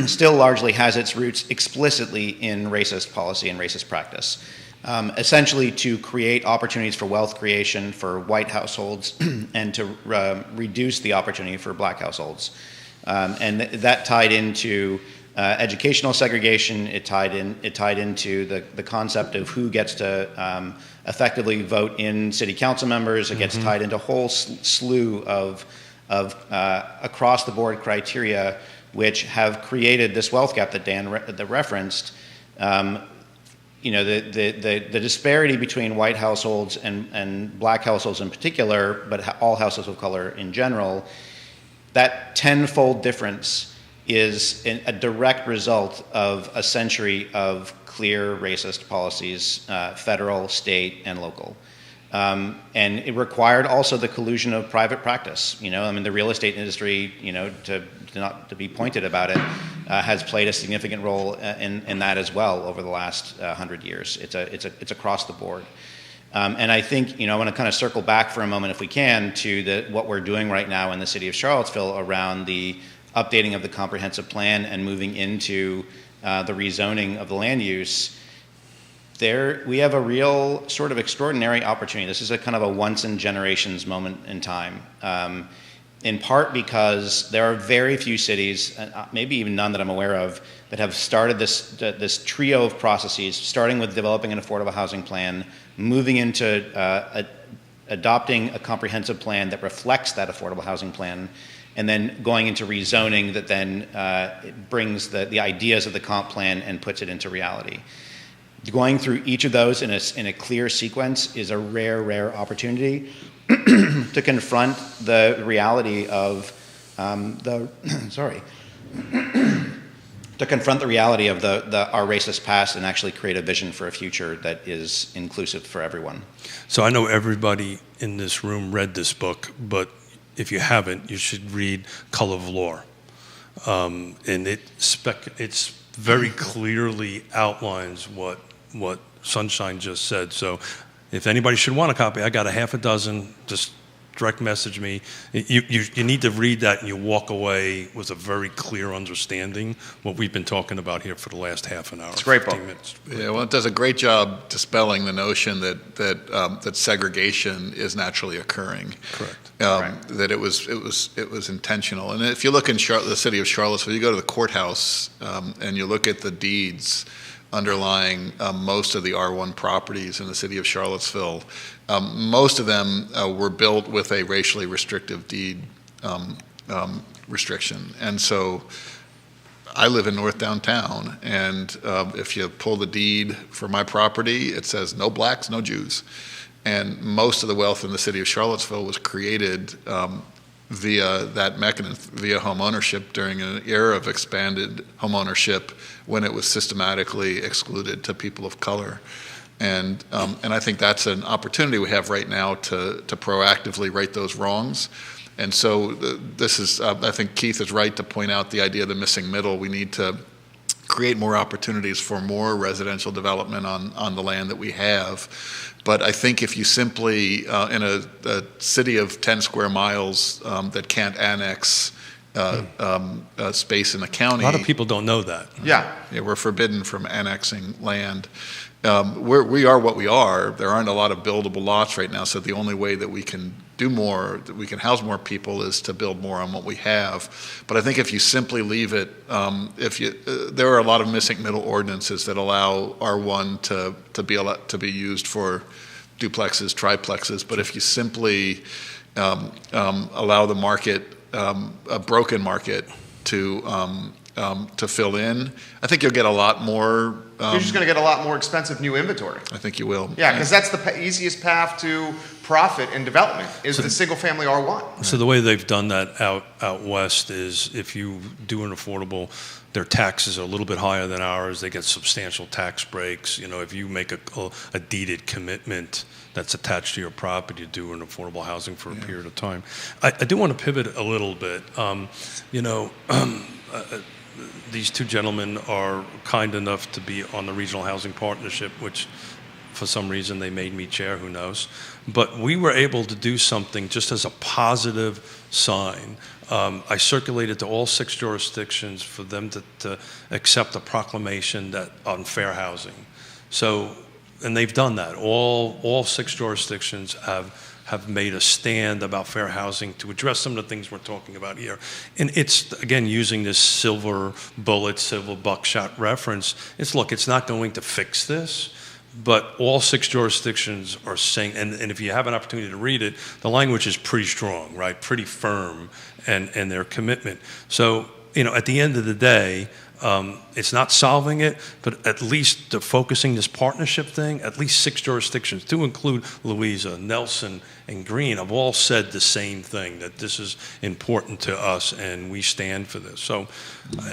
still largely has its roots explicitly in racist policy and racist practice. Essentially to create opportunities for wealth creation for white households and to reduce the opportunity for black households. And that tied into educational segregation. It tied into the concept of who gets to effectively vote in city council members. It gets tied into a whole slew of across the board criteria which have created this wealth gap that Dan referenced. The disparity between white households and black households in particular, but all households of color in general, that tenfold difference is a direct result of a century of clear racist policies, federal, state, and local. And it required also the collusion of private practice. The real estate industry, not to be pointed about it, has played a significant role in that as well over the last 100 years. It's across the board. And I think, I want to kind of circle back for a moment, if we can, to what we're doing right now in the city of Charlottesville around the updating of the comprehensive plan and moving into the rezoning of the land use. There, we have a real sort of extraordinary opportunity. This is a kind of a once in generations moment in time. In part because there are very few cities, maybe even none that I'm aware of, that have started this trio of processes, starting with developing an affordable housing plan, moving into adopting a comprehensive plan that reflects that affordable housing plan, and then going into rezoning that then brings the ideas of the comp plan and puts it into reality. Going through each of those in a clear sequence is a rare opportunity to confront the reality of our racist past and actually create a vision for a future that is inclusive for everyone.
So I know everybody in this room read this book, but if you haven't, you should read Color of Law. And it's very clearly outlines what Sunshine just said. So if anybody should want a copy, I got a half a dozen. Just direct message me. You need to read that, and you walk away with a very clear understanding what we've been talking about here for the last half an hour.
It's a great book.
15 minutes.
Yeah, well, it does a great job dispelling the notion that segregation is naturally occurring.
Correct.
Right.
That it was intentional. And if you look in the city of Charlottesville, you go to the courthouse and you look at the deeds underlying most of the R1 properties in the city of Charlottesville. Most of them were built with a racially restrictive deed restriction. And so I live in North Downtown, and if you pull the deed for my property, it says no blacks, no Jews. And most of the wealth in the city of Charlottesville was created via that mechanism, via home ownership during an era of expanded home ownership when it was systematically excluded to people of color. And I think that's an opportunity we have right now to proactively right those wrongs. And so this is, I think Keith is right to point out the idea of the missing middle. We need to create more opportunities for more residential development on the land that we have. But I think if you simply, in a city of 10 square miles that can't annex space in the county.
A lot of people don't know that.
Yeah.
Yeah, we're forbidden from annexing land. We are what we are. There aren't a lot of buildable lots right now, so the only way that we can do more, that we can house more people, is to build more on what we have. But I think if you simply leave it, there are a lot of missing middle ordinances that allow R1 to be used for duplexes, triplexes. But if you simply allow the market, a broken market, to fill in, I think you'll get a lot more.
You're just going to get a lot more expensive new inventory.
I think you will.
Yeah, because that's the easiest path to profit and development is the single-family R1.
So the way they've done that out west is if you do an affordable, their taxes are a little bit higher than ours. They get substantial tax breaks. You know, if you make a deeded commitment that's attached to your property to do an affordable housing for a period of time. I do want to pivot a little bit. These two gentlemen are kind enough to be on the Regional Housing Partnership, which for some reason they made me chair, who knows. But we were able to do something just as a positive sign. I circulated to all 6 jurisdictions for them to accept a proclamation on fair housing. So, and they've done that. All 6 jurisdictions have made a stand about fair housing to address some of the things we're talking about here. And it's, again, using this silver bullet, silver buckshot reference. It's not going to fix this, but all 6 jurisdictions are saying, and if you have an opportunity to read it, the language is pretty strong, right? Pretty firm, and their commitment. So, at the end of the day, it's not solving it, but at least focusing this partnership thing, at least 6 jurisdictions, to include Louisa, Nelson, and Greene, have all said the same thing, that this is important to us and we stand for this. So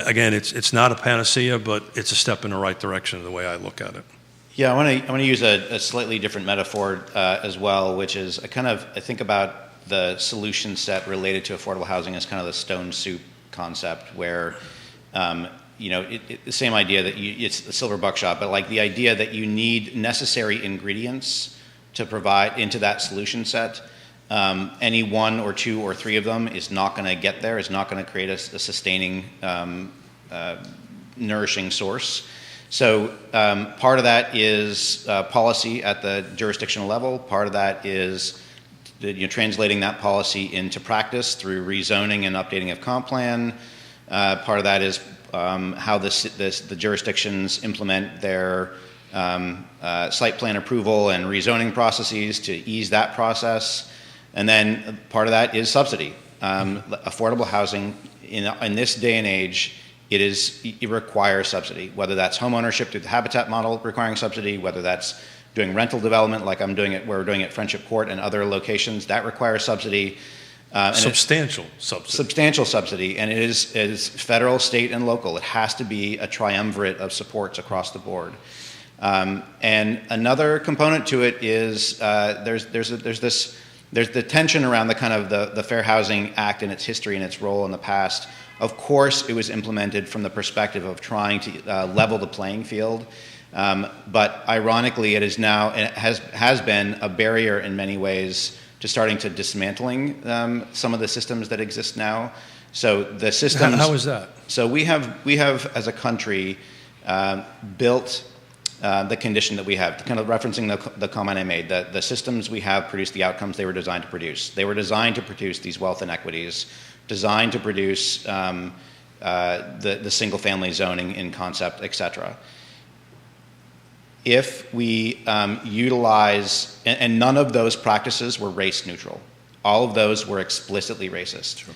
again, it's not a panacea, but it's a step in the right direction the way I look at it.
Yeah, I want to use a slightly different metaphor as well, which is I think about the solution set related to affordable housing as kind of the stone soup concept, where the same idea that it's the silver buckshot, but like the idea that you need necessary ingredients to provide into that solution set. Any 1 or 2 or 3 of them is not going to get there, is not going to create a sustaining, nourishing source. So part of that is policy at the jurisdictional level. Part of that is translating that policy into practice through rezoning and updating of comp plan. Part of that is how the jurisdictions implement their site plan approval and rezoning processes to ease that process. And then part of that is subsidy. affordable housing in this day and age, it requires subsidy, whether that's home ownership through the Habitat model requiring subsidy, whether that's doing rental development like we're doing at Friendship Court and other locations, that requires subsidy.
Substantial subsidy.
Substantial subsidy, and it is federal, state, and local. It has to be a triumvirate of supports across the board. And another component to it is there's the tension around the kind of the Fair Housing Act and its history and its role in the past. Of course, it was implemented from the perspective of trying to level the playing field, but ironically, it has been a barrier in many ways to starting to dismantling some of the systems that exist now. So the systems.
How is that?
So we have as a country built the condition that we have, kind of referencing the comment I made, that the systems we have produce the outcomes they were designed to produce. They were designed to produce these wealth inequities, designed to produce the single-family zoning in concept, et cetera. If we utilize, and none of those practices were race neutral. All of those were explicitly racist. True.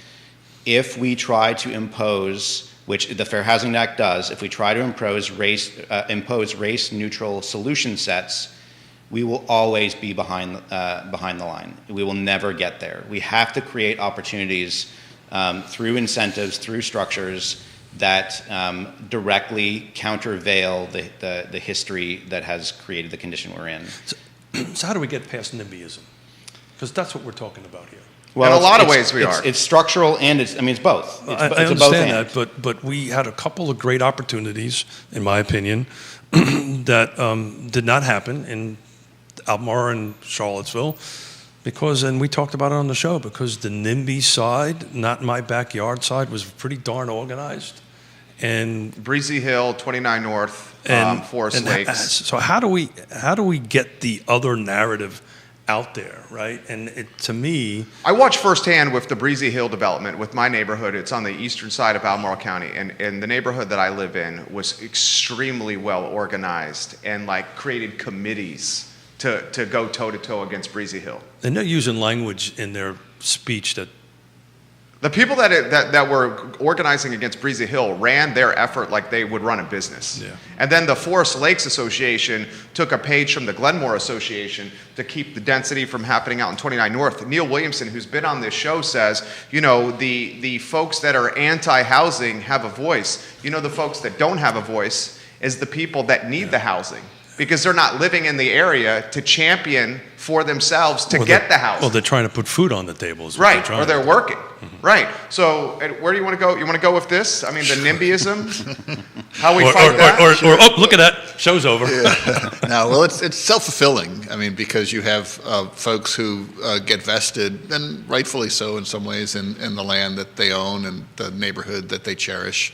If we try to impose, which the Fair Housing Act does, if we try to impose race neutral solution sets, we will always be behind the line. We will never get there. We have to create opportunities through incentives, through structures that directly countervail the history that has created the condition we're in.
So how do we get past NIMBYism? Because that's what we're talking about here.
Well, in a lot of ways we are.
It's structural and it's both.
I understand that, but we had a couple of great opportunities, in my opinion, that did not happen in Albemarle and Charlottesville because, and we talked about it on the show, because the NIMBY side, not my backyard side, was pretty darn organized. And
Breezy Hill, 29 North, Forest Lakes.
So how do we get the other narrative out there, right? And to me,
I watched firsthand with the Breezy Hill development with my neighborhood. It's on the eastern side of Albemarle County, and the neighborhood that I live in was extremely well organized and created committees to go toe to toe against Breezy Hill.
And they're using language in their speech that
the people that were organizing against Breezy Hill ran their effort like they would run a business.
Yeah.
And then the Forest Lakes Association took a page from the Glenmore Association to keep the density from happening out in 29 North. Neil Williamson, who's been on this show, says, the folks that are anti-housing have a voice. The folks that don't have a voice is the people that need the housing, because they're not living in the area to champion for themselves to get the housing.
Well, they're trying to put food on the table.
Right, or they're working. Mm-hmm. Right. So where do you want to go? You want to go with this? I mean, the NIMBYism? How we fight that?
Or look at that. Show's over.
Yeah. No, well, it's self-fulfilling. I mean, because you have folks who get vested, and rightfully so in some ways, in the land that they own and the neighborhood that they cherish.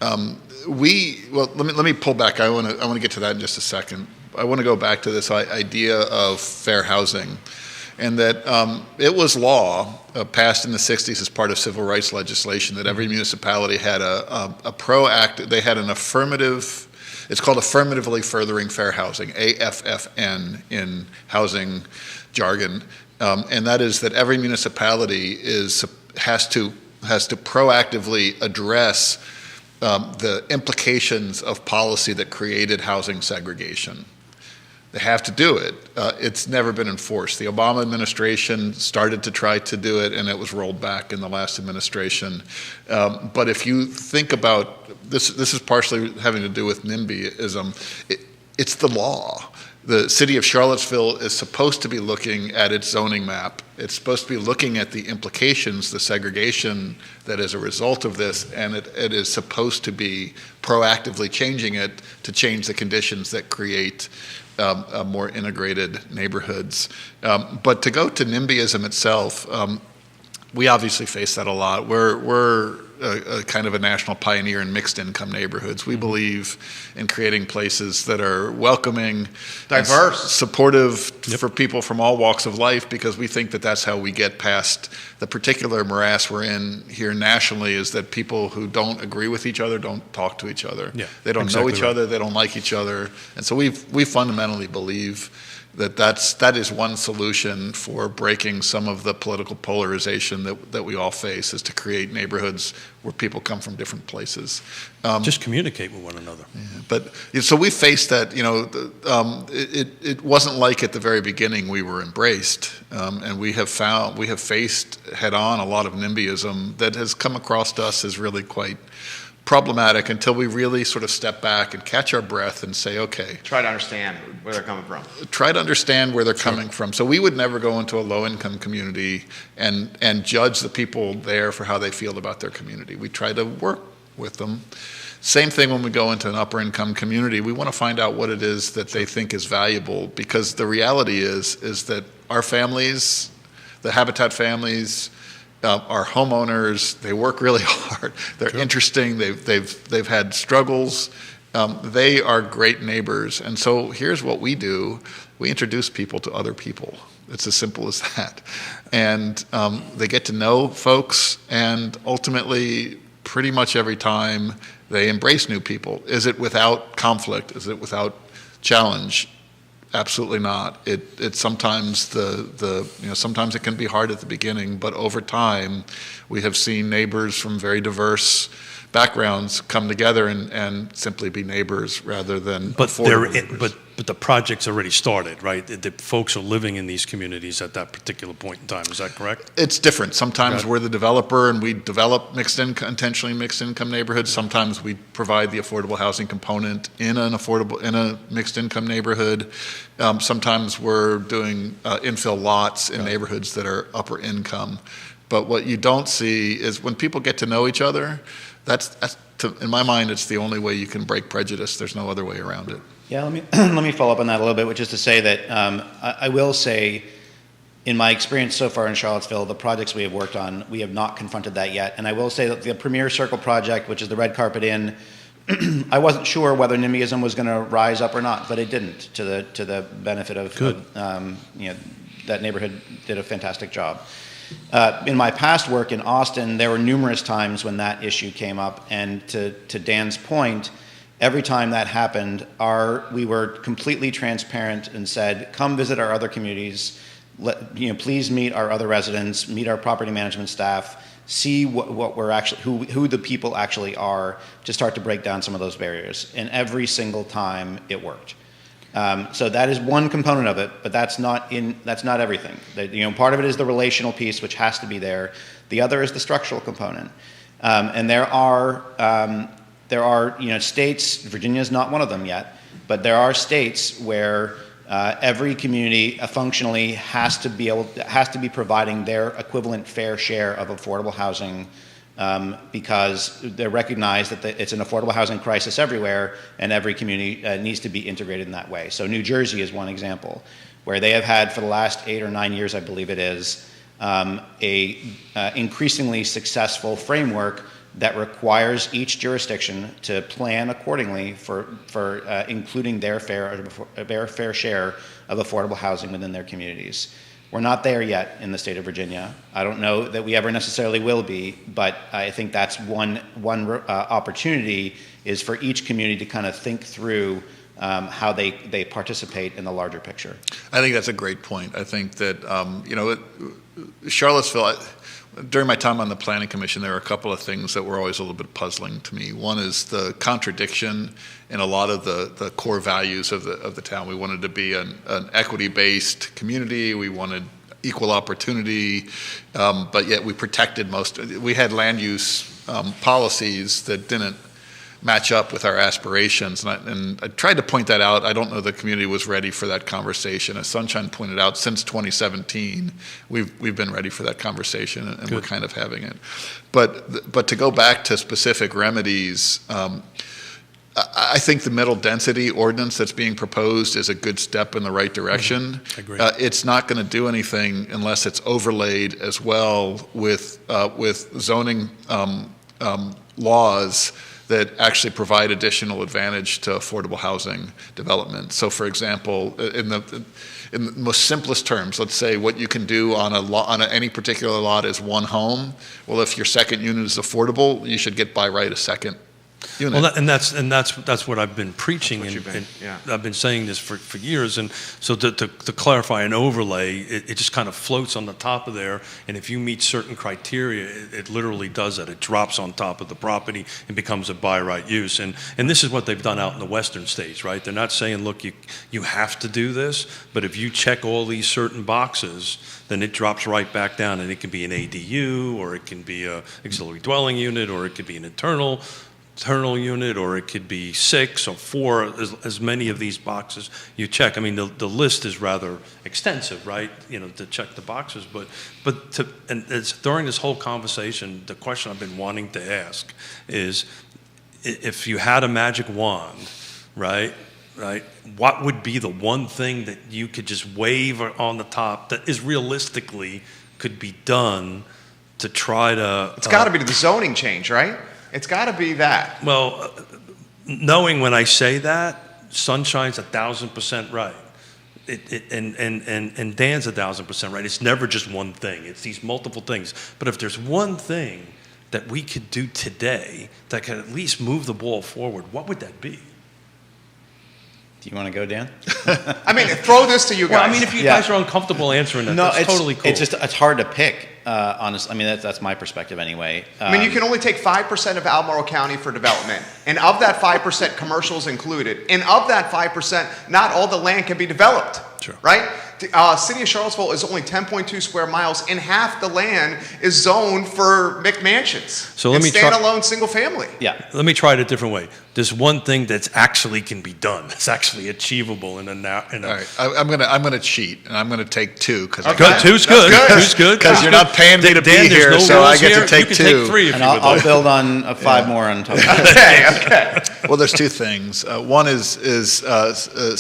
Let me pull back. I want to get to that in just a second. I want to go back to this idea of fair housing, and that it was law passed in the 60s as part of civil rights legislation that every municipality had they had an affirmative. It's called affirmatively furthering fair housing, AFFN in housing jargon, and that is that every municipality has to proactively address the implications of policy that created housing segregation. They have to do it. It's never been enforced. The Obama administration started to try to do it, and it was rolled back in the last administration. But if you think about this is partially having to do with NIMBYism. It's the law. The city of Charlottesville is supposed to be looking at its zoning map. It's supposed to be looking at the implications, the segregation that is a result of this, and it is supposed to be proactively changing it to change the conditions that create more integrated neighborhoods. But to go to NIMBYism itself, we obviously face that a lot. We're a kind of a national pioneer in mixed income neighborhoods. We believe in creating places that are welcoming,
diverse,
supportive for people from all walks of life, because we think that that's how we get past the particular morass we're in here nationally, is that people who don't agree with each other don't talk to each other.
Yeah,
they don't know each other, they don't like each other. And so we fundamentally believe that is one solution for breaking some of the political polarization that we all face, is to create neighborhoods where people come from different places.
Just communicate with one another.
But so we faced that. It wasn't like at the very beginning we were embraced, and we have faced head on a lot of NIMBYism that has come across us as really quite problematic until we really sort of step back and catch our breath and say, okay.
Try to understand where they're coming from.
Try to understand where they're coming from. So we would never go into a low-income community and judge the people there for how they feel about their community. We try to work with them. Same thing when we go into an upper-income community. We want to find out what it is that they think is valuable, because the reality is that our families, the Habitat families, are homeowners. They work really hard. They're interesting. They've had struggles. They are great neighbors. And so here's what we do: we introduce people to other people. It's as simple as that. And they get to know folks, and ultimately, pretty much every time, they embrace new people. Is it without conflict? Is it without challenge? Absolutely not. It sometimes sometimes it can be hard at the beginning, but over time, we have seen neighbors from very diverse backgrounds come together and simply be neighbors rather than
But the project's already started, right? The folks are living in these communities at that particular point in time. Is that correct?
It's different. Sometimes we're the developer and we develop intentionally mixed income neighborhoods. Sometimes we provide the affordable housing component in a mixed income neighborhood. Sometimes we're doing infill lots in neighborhoods that are upper income. But what you don't see is when people get to know each other, in my mind, it's the only way you can break prejudice. There's no other way around it.
Yeah, let me follow up on that a little bit, which is to say that I will say, in my experience so far in Charlottesville, the projects we have worked on, we have not confronted that yet. And I will say that the Premier Circle project, which is the Red Carpet Inn, I wasn't sure whether NIMBYism was going to rise up or not, but it didn't. To the benefit of that neighborhood did a fantastic job. In my past work in Austin, there were numerous times when that issue came up, and to Dan's point, every time that happened, we were completely transparent and said, come visit our other communities, please meet our other residents, meet our property management staff, see what we're actually, who the people actually are, to start to break down some of those barriers. And every single time it worked. So that is one component of it, but that's not everything. Part of it is the relational piece, which has to be there. The other is the structural component. And there are states, Virginia is not one of them yet, but there are states where every community functionally has to be providing their equivalent fair share of affordable housing, because they recognize that it's an affordable housing crisis everywhere, and every community needs to be integrated in that way. So New Jersey is one example, where they have had for the last 8 or 9 years, I believe it is, a increasingly successful framework that requires each jurisdiction to plan accordingly for including their fair share of affordable housing within their communities. We're not there yet in the state of Virginia. I don't know that we ever necessarily will be, but I think that's one opportunity, is for each community to kind of think through how they participate in the larger picture.
I think that's a great point. I think that Charlottesville, during my time on the Planning Commission, there were a couple of things that were always a little bit puzzling to me. One is the contradiction in a lot of the core values of the town. We wanted to be an equity-based community. We wanted equal opportunity, but yet we had land use policies that didn't match up with our aspirations. And I tried to point that out. I don't know the community was ready for that conversation. As Sunshine pointed out, since 2017, we've been ready for that conversation, and we're kind of having it. But to go back to specific remedies, I think the middle density ordinance that's being proposed is a good step in the right direction.
I agree.
It's not going to do anything unless it's overlaid as well with zoning laws that actually provide additional advantage to affordable housing development. So, for example, in the most simplest terms, let's say what you can do on any particular lot is one home. Well, if your second unit is affordable, you should get by right a second unit.
Well, that's what I've been preaching,
That's what
and,
you've been,
and I've been saying this for years. And so to clarify an overlay, it just kind of floats on the top of there. And if you meet certain criteria, it literally does that. It drops on top of the property and becomes a by right use. And this is what they've done out in the western states, right? They're not saying, look, you have to do this, but if you check all these certain boxes, then it drops right back down, and it can be an ADU, or it can be a auxiliary dwelling unit, or it could be an internal unit, or it could be 6 or 4, as many of these boxes you check. I mean, the list is rather extensive, right? To check the boxes, during this whole conversation, the question I've been wanting to ask is, if you had a magic wand, right, what would be the one thing that you could just wave on the top that is realistically could be done to try to...
It's got to be the zoning change, right? It's got to be that.
Well, knowing when I say that, Sunshine's 1,000% right. And Dan's 1,000% right. It's never just one thing. It's these multiple things. But if there's one thing that we could do today that could at least move the ball forward, what would that be?
Do you want to go, Dan?
I mean, throw this to you guys.
Well, I mean, if you guys are uncomfortable answering that, that's totally cool.
It's hard to pick, honestly. I mean, that's my perspective anyway.
I mean, you can only take 5% of Albemarle County for development. And of that 5%, commercial is included. And of that 5%, not all the land can be developed.
Sure.
Right? City of Charlottesville is only 10.2 square miles, and half the land is zoned for McMansions.
So let me
standalone single family.
Yeah.
Let me try it a different way. There's one thing that's actually can be done. It's actually achievable in a.
All right, I'm gonna cheat, and I'm gonna take 2 because
Good. Two's good. Two's good.
Because you're not paying me to be
Dan, there's
here,
no
so I
rules
get
here.
to take
you
2.
can take 3 if
And
you would
I'll
like.
build on 5 more on top of that.
Okay.
Well, there's 2 things. One is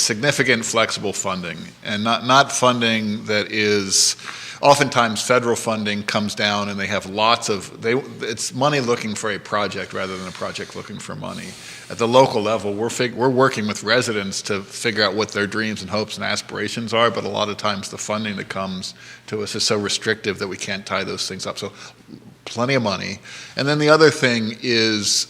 significant flexible funding, and not funding that is. Oftentimes, federal funding comes down, and they have lots of. It's money looking for a project rather than a project looking for money. At the local level, we're working with residents to figure out what their dreams and hopes and aspirations are. But a lot of times, the funding that comes to us is so restrictive that we can't tie those things up. So, plenty of money. And then the other thing is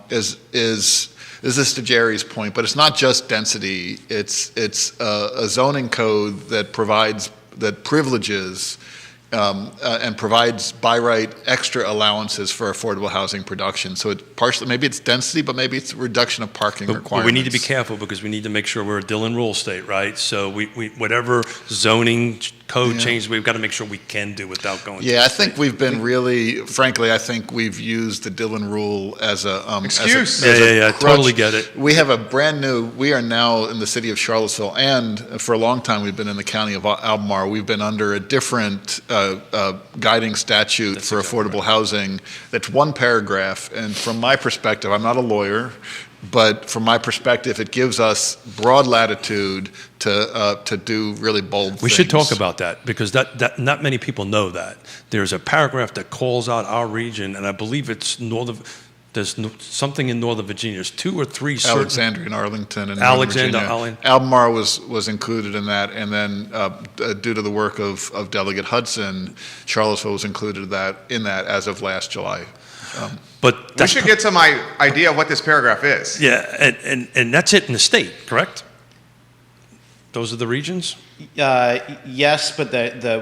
this to Jerry's point, but it's not just density. It's a zoning code that privileges and provides by right extra allowances for affordable housing production. So maybe it's density, but maybe it's reduction of parking requirements.
But we need to be careful because we need to make sure we're a Dillon rule state, right? So we whatever zoning code change, we've got to make sure we can do without going.
Yeah, I think we've been frankly, I think we've used the Dillon rule as a
excuse.
I totally get it.
We have we are now in the city of Charlottesville, and for a long time we've been in the county of Albemarle. We've been under a different guiding statute for affordable housing. That's one paragraph, and from my perspective, I'm not a lawyer, but from my perspective, it gives us broad latitude to do really bold things.
We should talk about that because that not many people know that. There's a paragraph that calls out our region, and I believe it's there's something in Northern Virginia. There's 2 or 3 certain...
Alexandria and Arlington and
Alexander,
Albemarle was included in that, and then due to the work of Delegate Hudson, Charlottesville was included in that as of last July.
But
We should get some idea of what this paragraph is.
Yeah, and that's it in the state, correct? Those are the regions?
Yes, but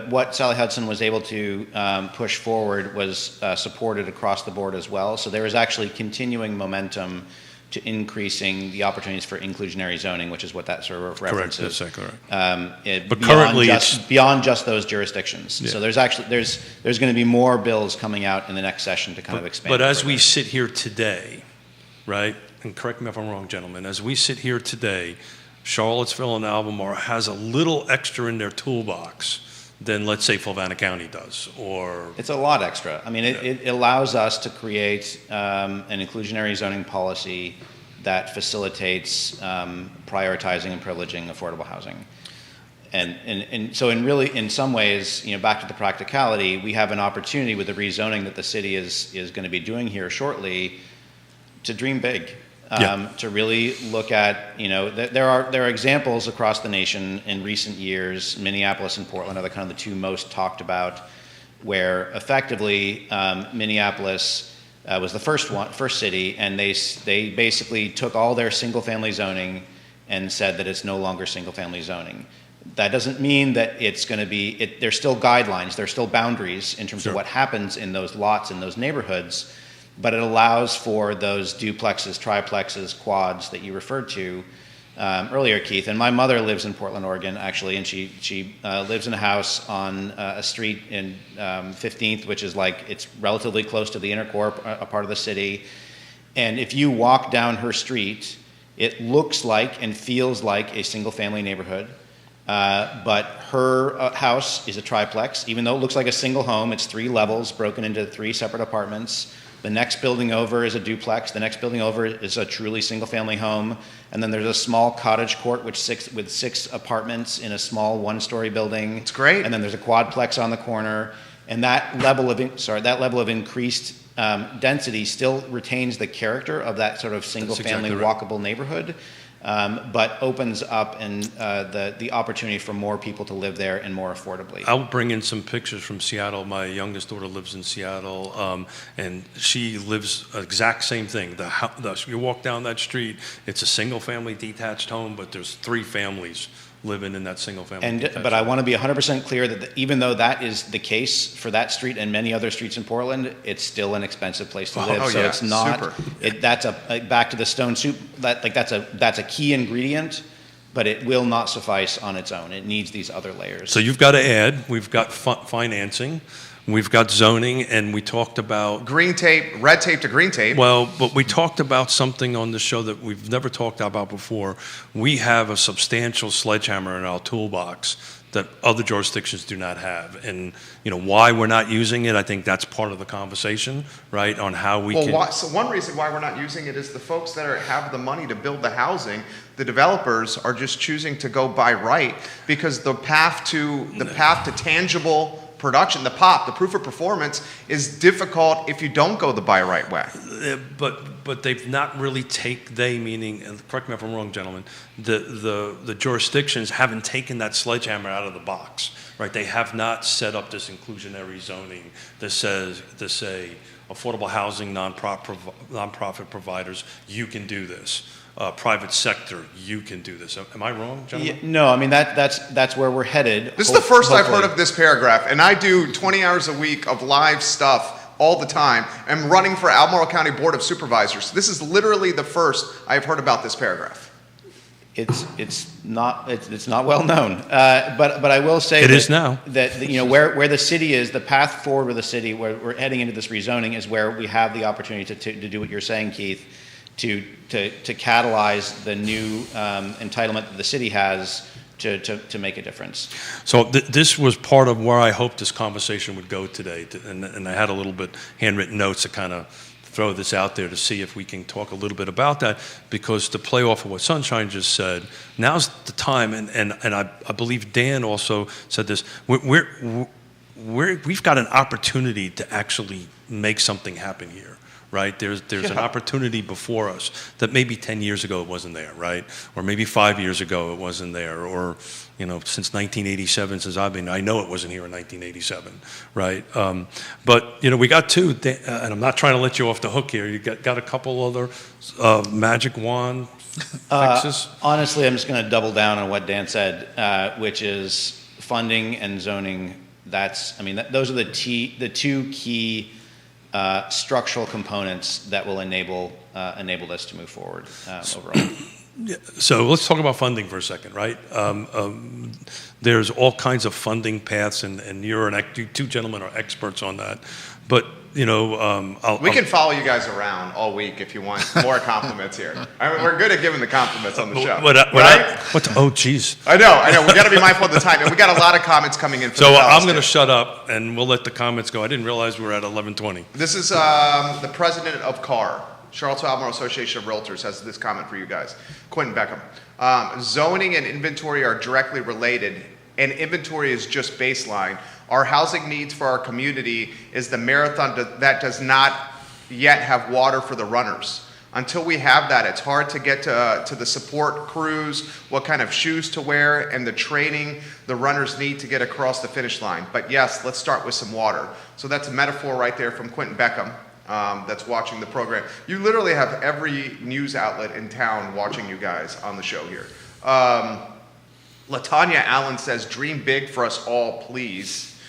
what Sally Hudson was able to push forward was supported across the board as well. So there is actually continuing momentum to increasing the opportunities for inclusionary zoning, which is what that sort of references.
Correct, that's exactly right.
But
currently
beyond just those jurisdictions. Yeah. So there's going to be more bills coming out in the next session to kind of expand.
But as we sit here today, right, and correct me if I'm wrong, gentlemen, as we sit here today, Charlottesville and Albemarle has a little extra in their toolbox than, let's say, Fluvanna County does, or...
It's a lot extra. I mean, it allows us to create an inclusionary zoning policy that facilitates prioritizing and privileging affordable housing. And so in some ways, back to the practicality, we have an opportunity with the rezoning that the city is going to be doing here shortly to dream big. To really look at, there are examples across the nation in recent years. Minneapolis and Portland are the kind of the 2 most talked about, where effectively Minneapolis was the first city, and they basically took all their single-family zoning and said that it's no longer single-family zoning. That doesn't mean that it's going to be, there's still guidelines, there's still boundaries in terms of what happens in those lots, in those neighborhoods, but it allows for those duplexes, triplexes, quads that you referred to earlier, Keith. And my mother lives in Portland, Oregon, actually, and she lives in a house on a street in 15th, which is like, it's relatively close to the inner core, a part of the city. And if you walk down her street, it looks like and feels like a single-family neighborhood. But her house is a triplex. Even though it looks like a single home, it's 3 levels broken into 3 separate apartments. The next building over is a duplex. The next building over is a truly single-family home. And then there's a small cottage court with 6 apartments in a small 1-story building.
It's great.
And then there's a quadplex on the corner. And that level of increased density still retains the character of that sort of single-family walkable neighborhood. But opens up the opportunity for more people to live there and more affordably.
I'll bring in some pictures from Seattle. My youngest daughter lives in Seattle, and she lives exact same thing. You walk down that street, it's a single-family detached home, but there's 3 families living in that single-family.
But I want to be 100% clear that even though that is the case for that street and many other streets in Portland, it's still an expensive place to live. So it's not. That's back to the stone soup. That's a key ingredient, but it will not suffice on its own. It needs these other layers.
So you've got to add. We've got financing. We've got zoning, and we talked about
green tape, red tape to green tape.
Well, but we talked about something on the show that we've never talked about before. We have a substantial sledgehammer in our toolbox that other jurisdictions do not have, and why we're not using it. I think that's part of the conversation, right? On how we can.
So one reason why we're not using it is the folks that have the money to build the housing. The developers are just choosing to go by right because the path to tangible production, the proof of performance is difficult if you don't go the buy right way.
But they've not really meaning, and correct me if I'm wrong, gentlemen, the jurisdictions haven't taken that sledgehammer out of the box, right? They have not set up this inclusionary zoning that say affordable housing, nonprofit providers, you can do this. Private sector, you can do this. Am I wrong, gentlemen?
Yeah, no, I mean that's where we're headed.
This is the first I've heard of this paragraph, and I do 20 hours a week of live stuff all the time. I'm running for Albemarle County Board of Supervisors. This is literally the first I've heard about this paragraph.
It's not well known, but I will say
it is now
that where the city is, the path forward with the city, where we're heading into this rezoning, is where we have the opportunity to do what you're saying, Keith. To catalyze the new entitlement that the city has to make a difference.
So this was part of where I hoped this conversation would go today, and I had a little bit handwritten notes to kind of throw this out there to see if we can talk a little bit about that, because to play off of what Sunshine just said, now's the time, and I believe Dan also said this, we've got an opportunity to actually make something happen here. Right? There's an opportunity before us that maybe 10 years ago it wasn't there, right? Or maybe 5 years ago it wasn't there, or since 1987, since I know it wasn't here in 1987, right? But we got 2, and I'm not trying to let you off the hook here. You got a couple other magic wand fixes.
Honestly, I'm just going to double down on what Dan said, which is funding and zoning. Those are the 2 key structural components that will enable this to move forward overall.
Yeah, so let's talk about funding for a second, right? There's all kinds of funding paths, and you 2 gentlemen are experts on that. But we
can follow you guys around all week if you want more compliments here. We're good at giving the compliments on the show.
Oh, geez.
I know. We got to be mindful of the time, and we got a lot of comments coming in.
So I'm going to shut up, and we'll let the comments go. I didn't realize we were at 11:20.
This is the president of CAR, Charlottesville Albemarle Association of Realtors, has this comment for you guys. Quentin Beckham. Zoning and inventory are directly related, and inventory is just baseline. Our housing needs for our community is the marathon that does not yet have water for the runners. Until we have that, it's hard to get to the support crews, what kind of shoes to wear, and the training the runners need to get across the finish line. But yes, let's start with some water. So that's a metaphor right there from Quentin Beckham. that's watching the program. You literally have every news outlet in town watching you guys on the show here. LaTanya Allen says, dream big for us all, please.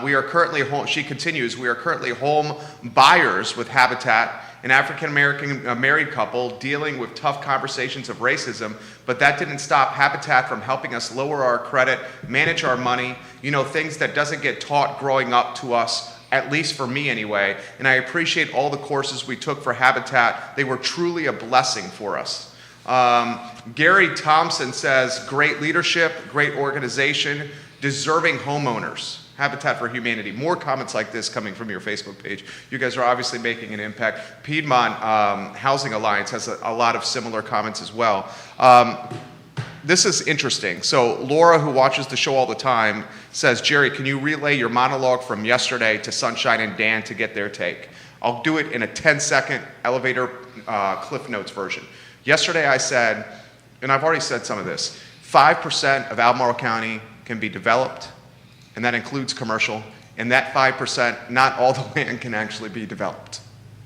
We are currently home, she continues, we are currently home buyers with Habitat, an African-American married couple dealing with tough conversations of racism, but that didn't stop Habitat from helping us lower our credit, manage our money, things that doesn't get taught growing up to us, at least for me anyway. And I appreciate all the courses we took for Habitat. They were truly a blessing for us. Gary Thompson says, great leadership, great organization, deserving homeowners. Habitat for Humanity. More comments like this coming from your Facebook page. You guys are obviously making an impact. Piedmont Housing Alliance has a lot of similar comments as well. This is interesting. So Laura, who watches the show all the time, says, Jerry, can you relay your monologue from yesterday to Sunshine and Dan to get their take? I'll do it in a 10-second elevator Cliff Notes version. Yesterday I said, and I've already said some of this, 5% of Albemarle County can be developed, and that includes commercial, and that 5%, not all the land can actually be developed,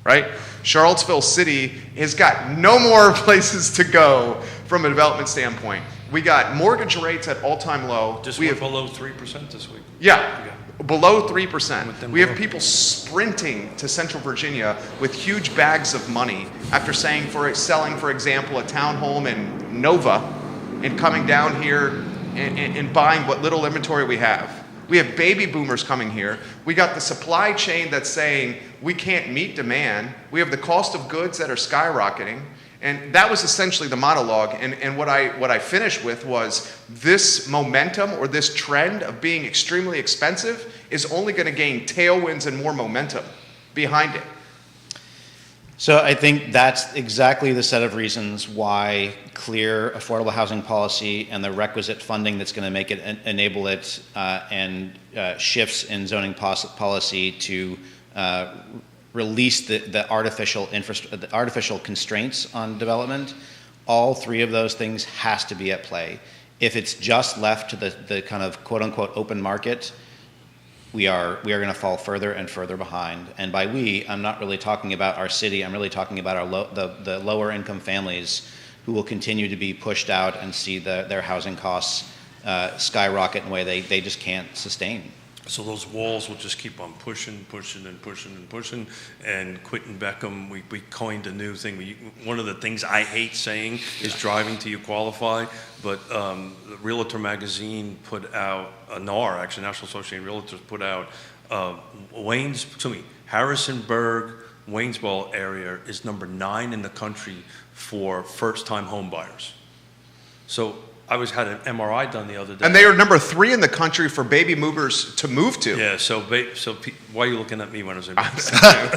right? Charlottesville City has got no more places to go from a development standpoint. We got mortgage rates at all-time low.
Just
we
went
have
below 3% this week.
Yeah, below 3%. We have
below.
people sprinting to Central Virginia with huge bags of money after selling, for example, a townhome in Nova and coming down here and buying what little inventory we have. We have baby boomers coming here. We got the supply chain that's saying we can't meet demand. We have the cost of goods that are skyrocketing. And that was essentially the monologue. And what I finished with was this momentum or this trend of being extremely expensive is only going to gain tailwinds and more momentum behind it.
So I think that's exactly the set of reasons why clear affordable housing policy and the requisite funding that's going to make it enable it and shifts in zoning policy to release the artificial constraints on development. All three of those things has to be at play. If it's just left to the kind of quote unquote open market, we are going to fall further and further behind. And by we, I'm not really talking about our city. I'm really talking about the lower income families who will continue to be pushed out and see their housing costs skyrocket in a way they just can't sustain.
So those walls will just keep on pushing. And Quentin Beckham, we coined a new thing. One of the things I hate saying is driving till you qualify. But the Realtor magazine put out, NAR, actually, National Association of Realtors, put out Harrisonburg, Waynesboro area is number 9 in the country for first-time home buyers. So I had an MRI done the other day.
And they are number 3 in the country for baby movers to move to.
Yeah, so why are you looking at me when I was in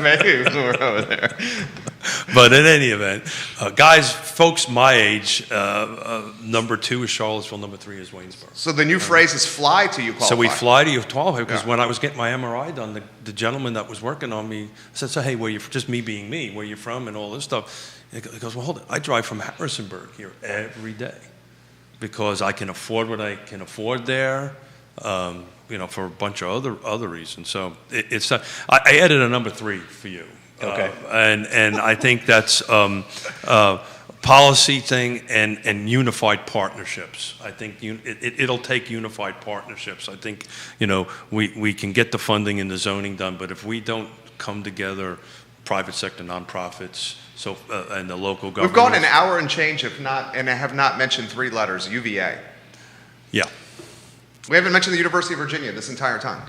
Maybe we're over there.
But in any event, guys, folks my age, number 2 is Charlottesville, number 3 is Waynesboro.
So the new phrase is fly till you qualify.
So we fly to you qualify because
Yeah.
when I was getting my MRI done, the gentleman that was working on me said, so hey, just me being me, where you from and all this stuff. He goes, well, hold it. I drive from Harrisonburg here every day, because I can afford what I can afford there, for a bunch of other reasons. So I added a number 3 for you.
Okay.
And I think that's policy thing and unified partnerships. I think it'll take unified partnerships. I think, we can get the funding and the zoning done, but if we don't come together, private sector, nonprofits, and the local government.
We've gone an hour and change, and I have not mentioned 3 letters, UVA.
Yeah.
We haven't mentioned the University of Virginia this entire time.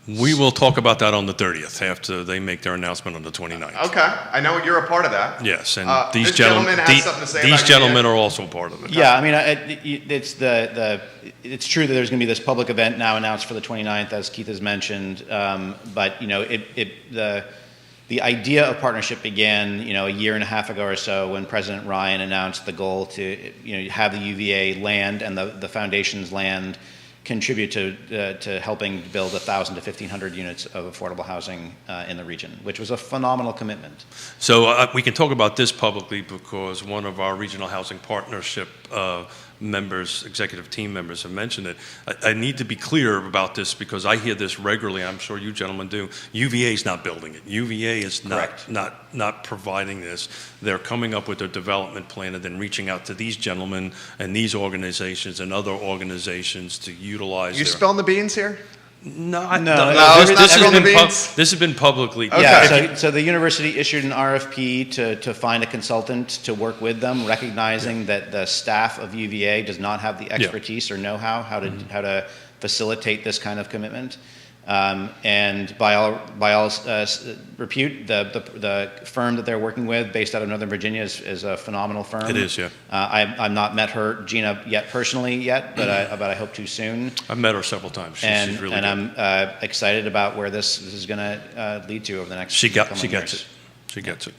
We will talk about that on the 30th after they make their announcement on the 29th.
Okay, I know you're a part of that.
Yes, and
this gentleman has something to say
these
about
gentlemen
UVA.
are also part of it.
Yeah, I mean, it's it's true that there's going to be this public event now announced for the 29th, as Keith has mentioned. But the idea of partnership began, a year and a half ago or so when President Ryan announced the goal to, have the UVA land and the foundation's land contribute to helping build 1,000 to 1,500 units of affordable housing in the region, which was a phenomenal commitment.
So we can talk about this publicly because one of our regional housing partnership members, executive team members have mentioned it. I need to be clear about this because I hear this regularly. I'm sure you gentlemen do. UVA is not building it. UVA is not providing this. They're coming up with a development plan and then reaching out to these gentlemen and these organizations and other organizations to utilize.
You spilling the beans here?
No,
it's not spilling the beans?
This has been publicly.
Okay.
Yeah, so the university issued an RFP to find a consultant to work with them, recognizing that the staff of UVA does not have the expertise or know-how how to facilitate this kind of commitment. And by all repute, the firm that they're working with, based out of Northern Virginia, is a phenomenal firm.
It is, yeah.
I've not met Gina personally, but I hope to soon.
I've met her several times. She's really good.
I'm excited about where this is going to lead to over the next.
She gets
years.
it. She gets it.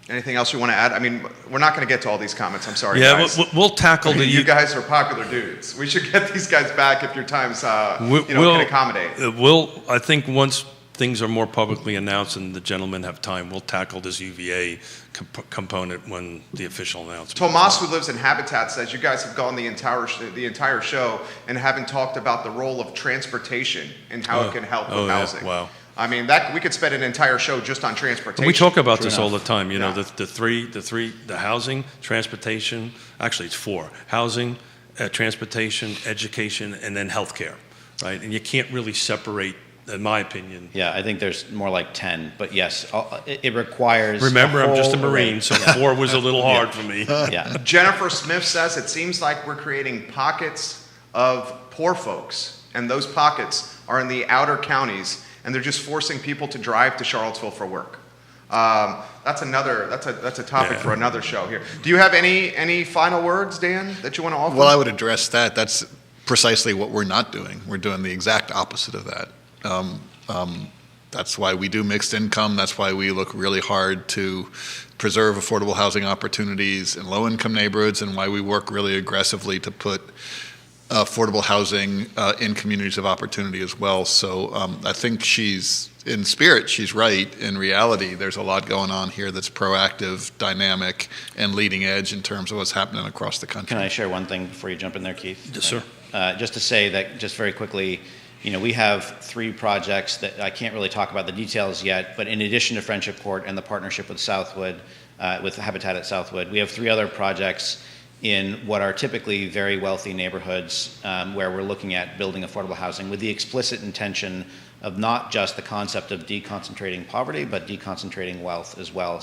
Anything else you want to add? I mean, we're not going to get to all these comments. I'm sorry,
Yeah,
guys.
we'll tackle the.
You guys are popular dudes. We should get these guys back if your times can accommodate.
I think once things are more publicly announced and the gentlemen have time, we'll tackle this UVA component when the official announcement.
Tomas, who lives in Habitat, says you guys have gone the entire show and haven't talked about the role of transportation and how it can help with housing.
Wow.
I mean, we could spend an entire show just on transportation.
We talk about this all the time. You know, the housing, transportation. Actually, it's 4: housing, transportation, education, and then healthcare, right? And you can't really separate, in my opinion.
Yeah, I think there's more like 10, but yes, it requires.
Remember, I'm just a
whole
Marine,
array.
so 4 was a little hard for me.
Yeah.
Jennifer Smith says it seems like we're creating pockets of poor folks, and those pockets are in the outer counties, and they're just forcing people to drive to Charlottesville for work. That's a topic for another show here. Do you have any final words, Dan, that you want to offer?
Well, I would address that. That's precisely what we're not doing. We're doing the exact opposite of that. That's why we do mixed income. That's why we look really hard to preserve affordable housing opportunities in low-income neighborhoods, and why we work really aggressively to put affordable housing in communities of opportunity as well. So I think in spirit, she's right. In reality, there's a lot going on here that's proactive, dynamic, and leading edge in terms of what's happening across the country.
Can I share one thing before you jump in there, Keith?
Yes, sir.
Just to say that, just very quickly, we have 3 projects that I can't really talk about the details yet, but in addition to Friendship Court and the partnership with Southwood, with Habitat at Southwood, we have 3 other projects in what are typically very wealthy neighborhoods where we're looking at building affordable housing with the explicit intention of not just the concept of deconcentrating poverty, but deconcentrating wealth as well.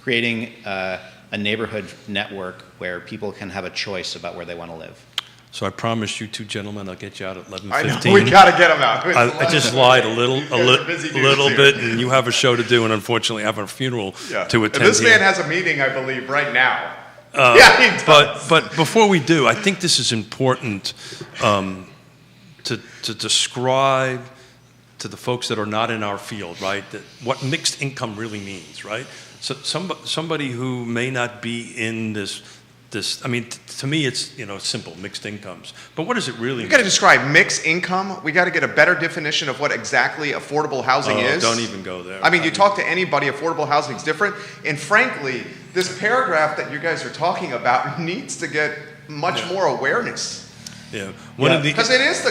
Creating a neighborhood network where people can have a choice about where they want to live.
So I promised you 2 gentlemen I'll get you out at 11:15.
I know, we got to get them out.
I just lied a little
busy dudes
little
here.
bit, and you have a show to do, and unfortunately I have a funeral to attend.
And this
here.
man has a meeting, I believe, right now. Yeah, he does.
But before we do, I think this is important to describe to the folks that are not in our field, right, that what mixed income really means, right? So somebody who may not be in this. I mean, to me, it's simple, mixed incomes. But what does it really mean?
You got to describe mixed income. We got to get a better definition of what exactly affordable housing is.
Don't even go there.
I mean, you talk to anybody, affordable housing is different. And frankly, this paragraph that you guys are talking about needs to get much more awareness.
Yeah,
because it is the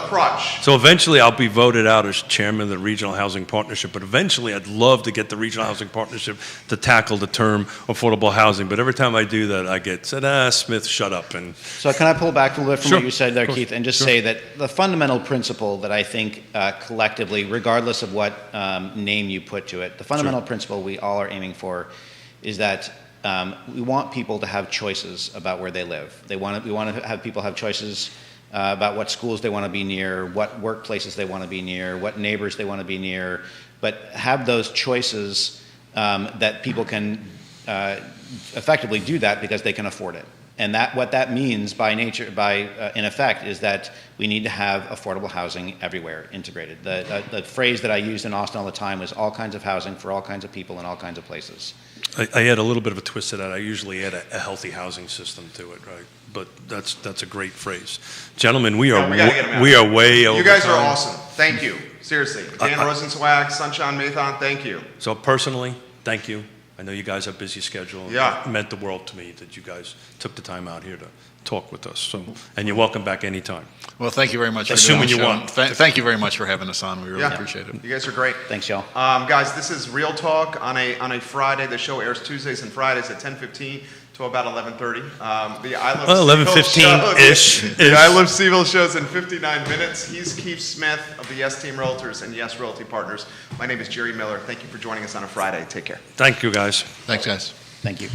crutch.
So eventually I'll be voted out as chairman of the Regional Housing Partnership, but eventually I'd love to get the Regional Housing Partnership to tackle the term affordable housing. But every time I do that, I get said, Smith, shut up. And
so can I pull back a little bit from
Sure.
what you said there,
Of course.
Keith, and just
Sure.
say that the fundamental principle that I think collectively, regardless of what name you put to it, the fundamental principle we all are aiming for is that we want people to have choices about where they live. We want to have people have choices about what schools they want to be near, what workplaces they want to be near, what neighbors they want to be near, but have those choices that people can effectively do that because they can afford it. And what that means in effect, is that we need to have affordable housing everywhere, integrated. The phrase that I used in Austin all the time was all kinds of housing for all kinds of people in all kinds of places.
I add a little bit of a twist to that. I usually add a healthy housing system to it, right? But that's a great phrase. Gentlemen, we are way over
You guys
time.
are awesome. Thank you. Seriously. Dan Rosenzweig, Sunshine Mathon, thank you.
So personally, thank you. I know you guys have a busy schedule.
Yeah.
It meant the world to me that you guys took the time out here to talk with us. So, and you're welcome back anytime.
Well, thank you very much for
Assuming
doing the
you
show.
want.
Thank you very much for having us on. We really appreciate it.
You guys are great.
Thanks, y'all.
Guys, this is Real Talk on a Friday. The show airs Tuesdays and Fridays at 10:15 to about 11:30. The I Love
11:15-ish.
The I Love Seville shows in 59 minutes. He's Keith Smith of the Yes Team Realtors and Yes Realty Partners. My name is Jerry Miller. Thank you for joining us on a Friday. Take care.
Thank you, guys.
Thanks, guys.
Thank you.